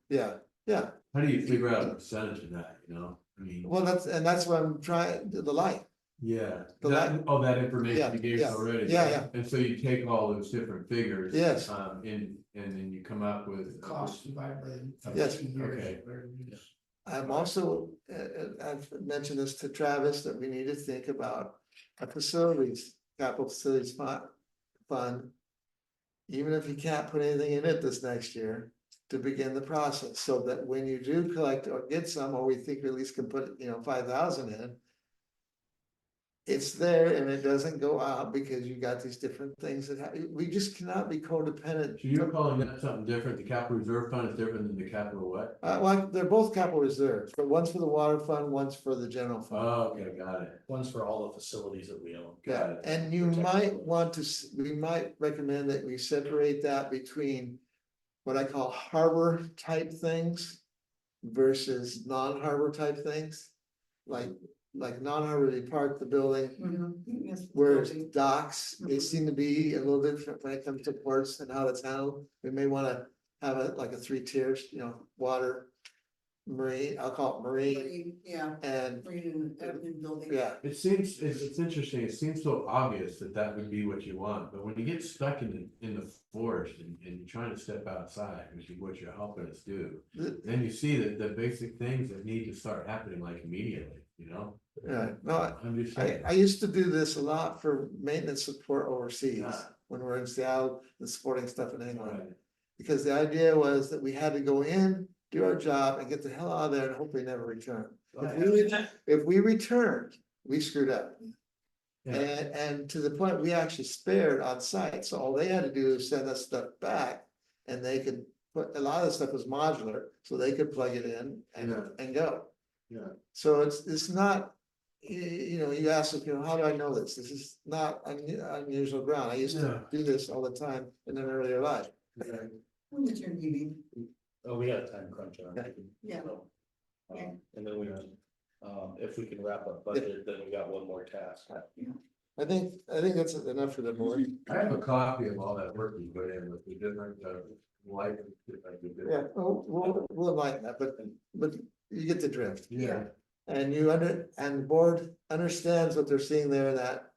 yeah, yeah. How do you figure out a percentage of that, you know? I mean, Well, that's what I'm trying, the light. yeah, The that information you gave us yeah, already. yeah, yeah. And so you take all those different figures. Yes. And then you come up with. Cost divided by Yes. 15 years, Okay. whatever it is. I'm also, I've mentioned this to Travis, that we need to think about a facilities, capital facilities fund. Even if you can't put anything in it this next year, to begin the process, so that when you do collect or get some, or we think we at least can put, 5,000 in. It's there and it doesn't go out because you got these different things we just cannot be codependent. So you're calling that something different, the capital reserve fund is different than the capital what? Well, they're both capital reserves, but one's for the water fund, one's for the general fund. Oh, okay, got it. One's for all the facilities that we own. Yeah, and you might want to, we might recommend that we separate that between what I call harbor type things versus non-harbor type things. Like non-harbor, they park the building, Yes. whereas docks, they seem to be a little different when it comes to ports and how that's handled. We may wanna have it like a 3 tiers, water, marine, I'll call it marine, Yeah, and, marine and admin building. yeah. It seems, it's interesting, it seems so obvious that that would be what you want, but when you get stuck in the forest and you're trying to step outside, which is what you're helping us do. Then you see that the basic things that need to start happening like immediately, Yeah, no, I'm just I saying. used to do this a lot for maintenance support overseas, Yeah. when we're in Seattle and supporting stuff in England. Right. Because the idea was that we had to go in, do our job and get the hell out of there and hopefully never return. If we returned, we screwed up. Yeah. And to the point, we actually spared on site, so all they had to do is send us stuff back. And they could put, a lot of the stuff was modular, so they could plug it in Yeah. and go. Yeah. So it's not, you ask, how do I know this? This is not unusual ground. I used to Yeah. do this all the time in an earlier life. When is your meeting? Oh, we got a time crunch on it. Yeah. So, and then if we can wrap up budget, then we got one more task. I think that's enough for the board. I have a copy of all that work you put in with the different, life. Yeah, we'll like that, but you get the drift. Yeah. And and the board understands what they're seeing there in that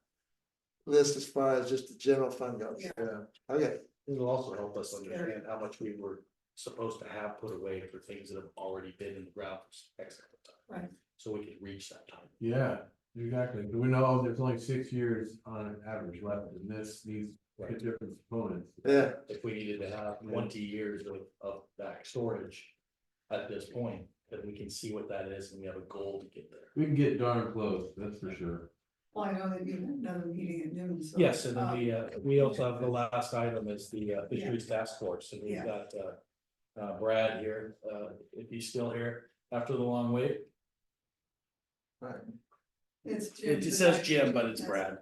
list as far as just the general fund goes. Yeah. Yeah. Okay, It'll also help us understand how much we were supposed to have put away for things that have already been in the ground for X amount of time. Right. So we can reach that time. Yeah, exactly. We know there's only 6 years on average left in these different components. yeah, If we needed to have 20 years of back storage at this point, then we can see what that is and we have a goal to get there. We can get darn close, that's for sure. Well, I know that you have another meeting at noon, so. Yes, and then we also have the last item is the fisheries task force, and we've Yeah. got Brad here, if he's still here after the long wait. right. It's Jim. It says Jim, but it's Brad.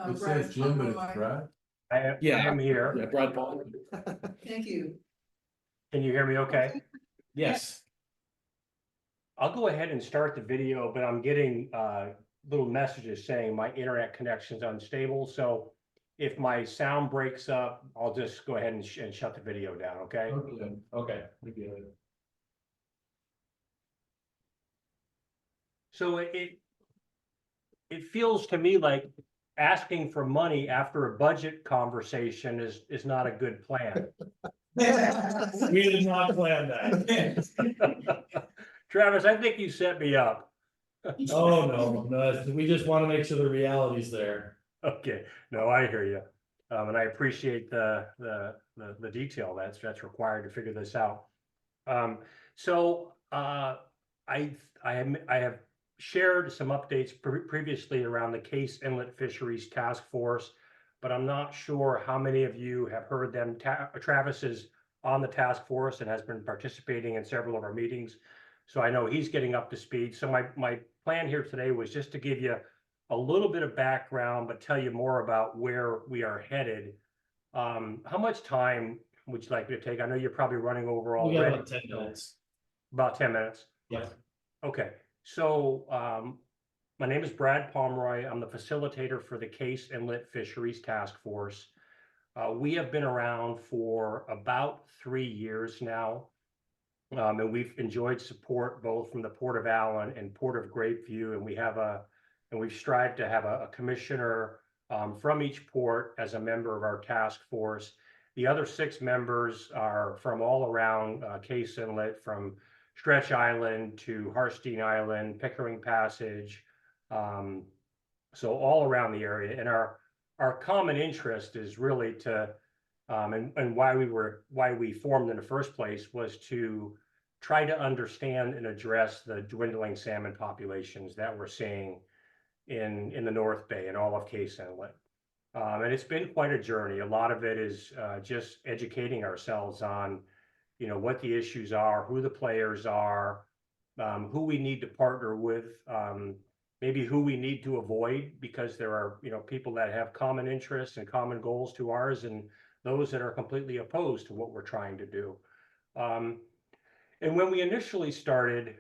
It says Jim, but it's Brad. I am here. Yeah, Brad Paul. Thank you. Can you hear me okay? Yes. I'll go ahead and start the video, but I'm getting little messages saying my internet connection's unstable. So if my sound breaks up, I'll just go ahead and shut the video down, okay? Okay. So it feels to me like asking for money after a budget conversation is not a good plan. We did not plan that. Travis, I think you set me up. Oh, no, we just want to make sure the reality's there. Okay, no, I hear you. And I appreciate the detail that's required to figure this out. I have shared some updates previously around the Case Inlet Fisheries Task Force, but I'm not sure how many of you have heard them. Travis is on the task force and has been participating in several of our meetings. So I know he's getting up to speed. So my plan here today was just to give you a little bit of background, but tell you more about where we are headed. How much time would you like me to take? I know you're probably running over We got already. about 10 minutes. About 10 minutes? Yeah. Okay, so my name is Brad Pomeroy. I'm the facilitator for the Case Inlet Fisheries Task Force. We have been around for about 3 years now. And we've enjoyed support both from the Port of Allyn and Port of Grapeview, and we've strived to have a commissioner from each port as a member of our task force. The other 6 members are from all around Case Inlet, from Stretch Island to Harstein Island, Pickering Passage, so all around the area. And our common interest is really to, and why we formed in the first place was to try to understand and address the dwindling salmon populations that we're seeing in the North Bay and all of Case Inlet. And it's been quite a journey. A lot of it is just educating ourselves on, what the issues are, who the players are, who we need to partner with, maybe who we need to avoid, because there are, people that have common interests and common goals to ours, and those that are completely opposed to what we're trying to do. And when we initially started,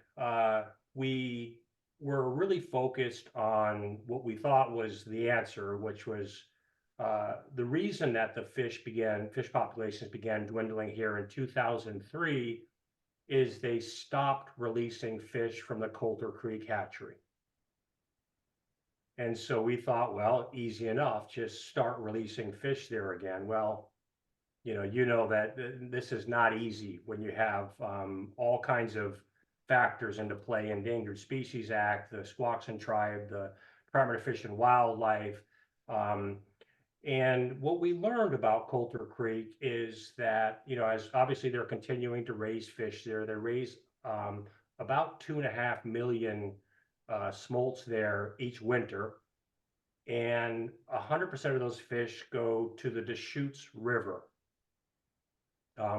we were really focused on what we thought was the answer, which was the reason that the fish populations began dwindling here in 2003 is they stopped releasing fish from the Coulter Creek hatchery. And so we thought, well, easy enough, just start releasing fish there again. Well, you know that this is not easy when you have all kinds of factors into play: Endangered Species Act, the Squaxin Tribe, the Department of Fish and Wildlife. And what we learned about Coulter Creek is that, as obviously they're continuing to raise fish there, they raise about 2.5 million smolts there each winter. And 100% of those fish go to the Deschutes River,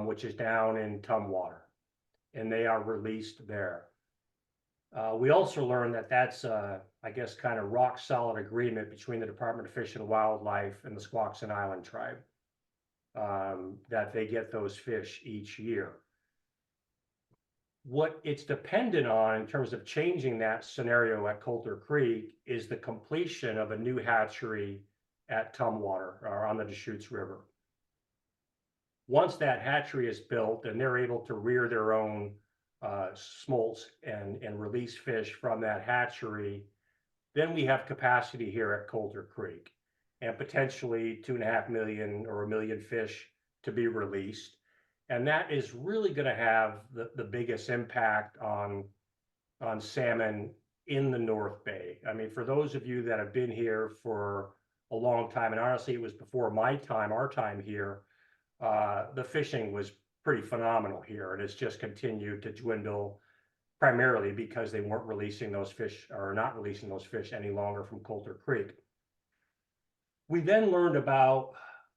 which is down in Tumwater, and they are released there. We also learned that that's, I guess, kind of rock solid agreement between the Department of Fish and Wildlife and the Squaxin Island tribe, that they get those fish each year. What it's dependent on in terms of changing that scenario at Coulter Creek is the completion of a new hatchery at Tumwater, or on the Deschutes River. Once that hatchery is built and they're able to rear their own smolts and release fish from that hatchery, then we have capacity here at Coulter Creek, and potentially 2.5 million or 1 million fish to be released. And that is really going to have the biggest impact on salmon in the North Bay. I mean, for those of you that have been here for a long time, and honestly, it was before my time, our time here, the fishing was pretty phenomenal here, and it's just continued to dwindle, primarily because they weren't releasing those fish, or not releasing those fish any longer from Coulter Creek. We then learned about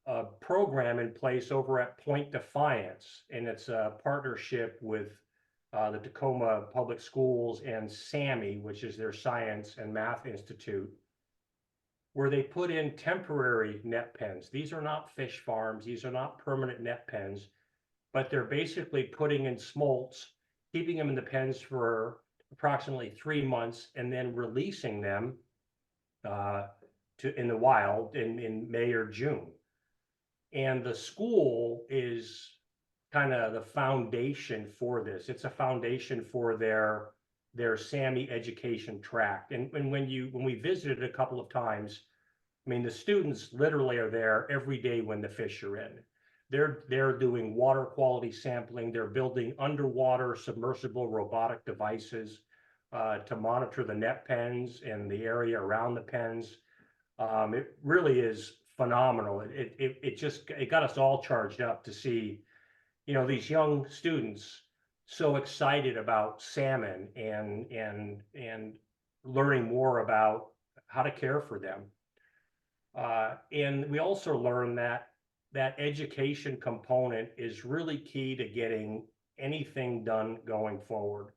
a program in place over at Point Defiance, and it's a partnership with the Tacoma Public Schools and SAMI, which is their Science and Math Institute, where they put in temporary net pens. These are not fish farms, these are not permanent net pens, but they're basically putting in smolts, keeping them in the pens for approximately 3 months, and then releasing them in the wild in May or June. And the school is kind of the foundation for this. It's a foundation for their SAMI education tract. And when we visited a couple of times, I mean, the students literally are there every day when the fish are in. They're doing water quality sampling. They're building underwater submersible robotic devices to monitor the net pens and the area around the pens. It really is phenomenal. It got us all charged up to see, these young students so excited about salmon and learning more about how to care for them. And we also learned that that education component is really key to getting anything done going forward.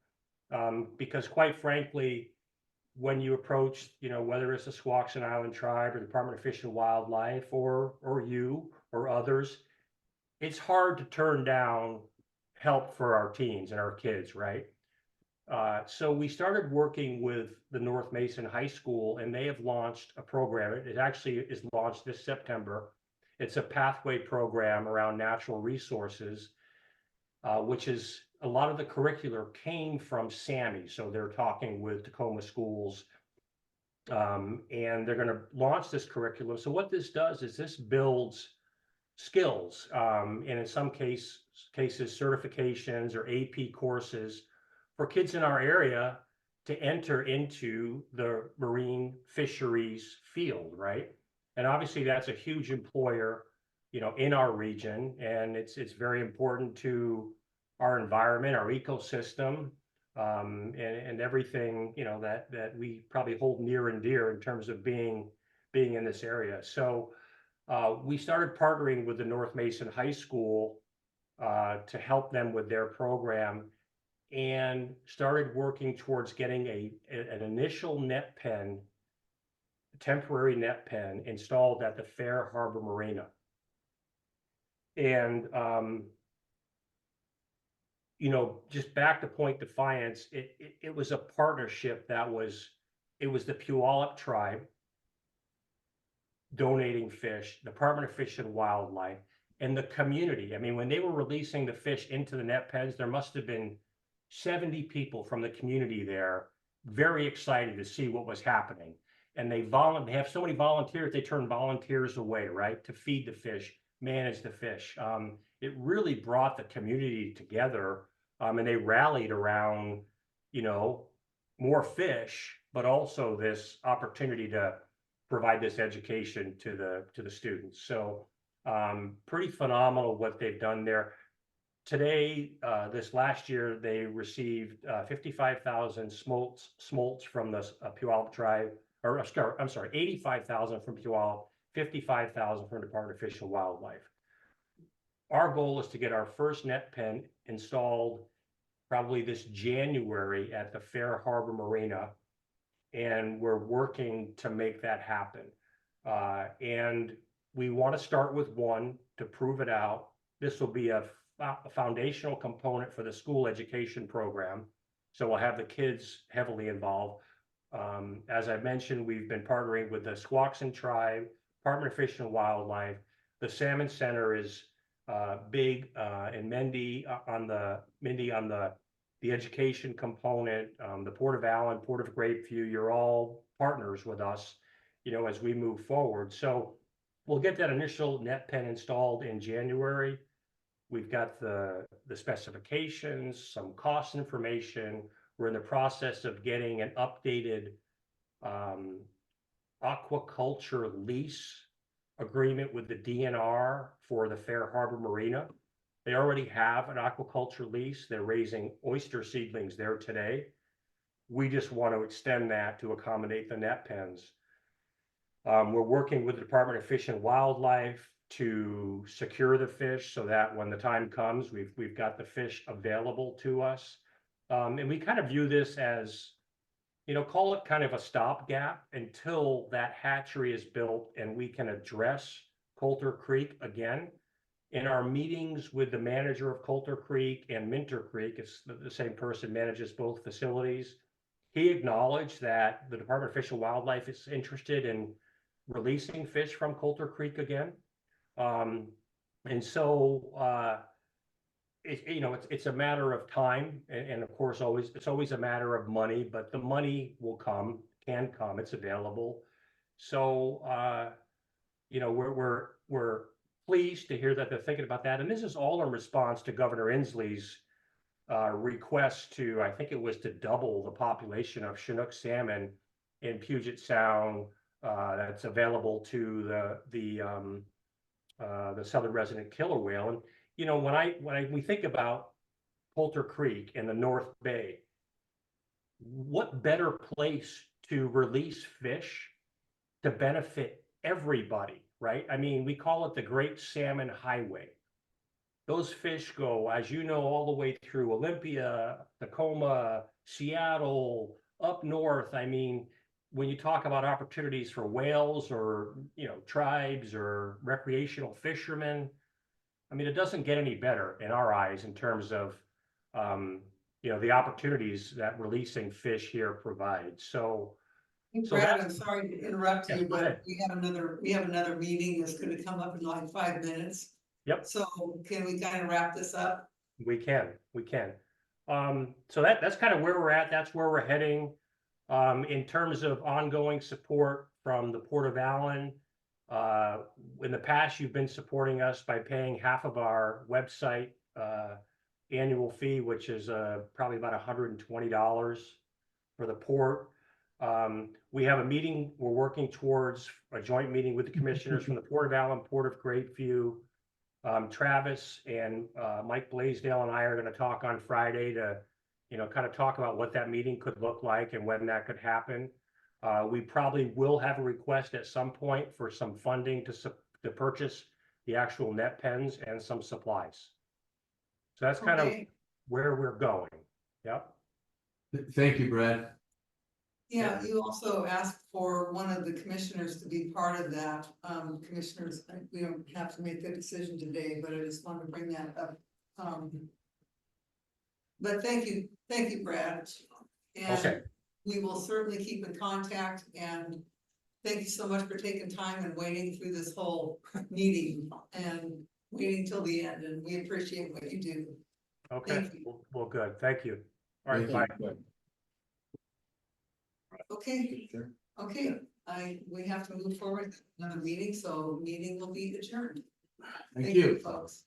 Because quite frankly, when you approach, whether it's the Squaxin Island Tribe or the Department of Fish and Wildlife or you or others, it's hard to turn down help for our teens and our kids, right? So we started working with the North Mason High School, and they have launched a program. It actually is launched this September. It's a pathway program around natural resources, which is a lot of the curricular came from SAMI. So they're talking with Tacoma schools, and they're going to launch this curriculum. So what this does is this builds skills, and in some cases certifications or AP courses for kids in our area to enter into the marine fisheries field, right? And obviously that's a huge employer, in our region, and it's very important to our environment, our ecosystem, and everything, that we probably hold near and dear in terms of being in this area. So we started partnering with the North Mason High School to help them with their program, and started working towards getting an initial net pen, temporary net pen installed at the Fair Harbor Marina. And just back to Point Defiance, it was a partnership it was the Puyallup tribe donating fish, Department of Fish and Wildlife, and the community. I mean, when they were releasing the fish into the net pens, there must have been 70 people from the community there, very excited to see what was happening. And they have so many volunteers, they turn volunteers away, right, to feed the fish, manage the fish. It really brought the community together, and they rallied around, more fish, but also this opportunity to provide this education to the students. So pretty phenomenal what they've done there. Today, this last year, they received 55,000 smolts from the Puyallup tribe, or I'm sorry, 85,000 from Puyallup, 55,000 from the Department of Fish and Wildlife. Our goal is to get our first net pen installed probably this January at the Fair Harbor Marina, and we're working to make that happen. And we want to start with one to prove it out. This will be a foundational component for the school education program. So we'll have the kids heavily involved. As I mentioned, we've been partnering with the Squaxin Tribe, Department of Fish and Wildlife. The Salmon Center is big, and Mindy on the education component, the Port of Allyn, Port of Grapeview, you're all partners with us, as we move forward. So we'll get that initial net pen installed in January. We've got the specifications, some cost information. We're in the process of getting an updated aquaculture lease agreement with the DNR for the Fair Harbor Marina. They already have an aquaculture lease. They're raising oyster seedlings there today. We just want to extend that to accommodate the net pens. We're working with the Department of Fish and Wildlife to secure the fish so that when the time comes, we've got the fish available to us. And we kind of view this as, call it kind of a stopgap until that hatchery is built and we can address Coulter Creek again. In our meetings with the manager of Coulter Creek and Minter Creek, it's the same person manages both facilities. He acknowledged that the Department of Fish and Wildlife is interested in releasing fish from Coulter Creek again. And so it's a matter of time, and of course it's always a matter of money, but the money will can come, it's available. So we're pleased to hear that they're thinking about that, and this is all in response to Governor Inslee's request to, I think it was to double the population of Chinook salmon in Puget Sound that's available to the southern resident killer whale. And when we think about Coulter Creek and the North Bay, what better place to release fish to benefit everybody, right? I mean, we call it the Great Salmon Highway. Those fish go, as you know, all the way through Olympia, Tacoma, Seattle, up north. I mean, when you talk about opportunities for whales or, you know, tribes or recreational fishermen, I mean, it doesn't get any better in our eyes in terms of, you know, the opportunities that releasing fish here provides. So, so Brad, that- I'm sorry to interrupt Yes, you, go but ahead. we have another meeting that's gonna come up in like 5 minutes. Yep. So can we kind of wrap this up? We can. So that's kind of where we're at. That's where we're heading. In terms of ongoing support from the Port of Allyn. In the past, you've been supporting us by paying half of our website annual fee, which is probably about $120 for the port. We have a meeting, we're working towards a joint meeting with the commissioners from the Port of Allyn, Port of Great View. Travis and Mike Blaisdell and I are going to talk on Friday to, you know, kind of talk about what that meeting could look like and when that could happen. We probably will have a request at some point for some funding to purchase the actual net pens and some supplies. So that's kind of Okay. where we're going. Yep. Thank you, Brad. Yeah, you also asked for one of the commissioners to be part of that. Commissioners, we don't have to make the decision today, but I just wanted to bring that up. But thank you, Brad. Okay. And we will certainly keep in contact, and thank you so much for taking time and waiting through this whole meeting and waiting till the end, and we appreciate what you do. Okay. Thank you. Well, good. Thank you. All right. Thank Bye. you. Okay, we have to move forward, another meeting, so meeting will be adjourned. Thank you. Folks.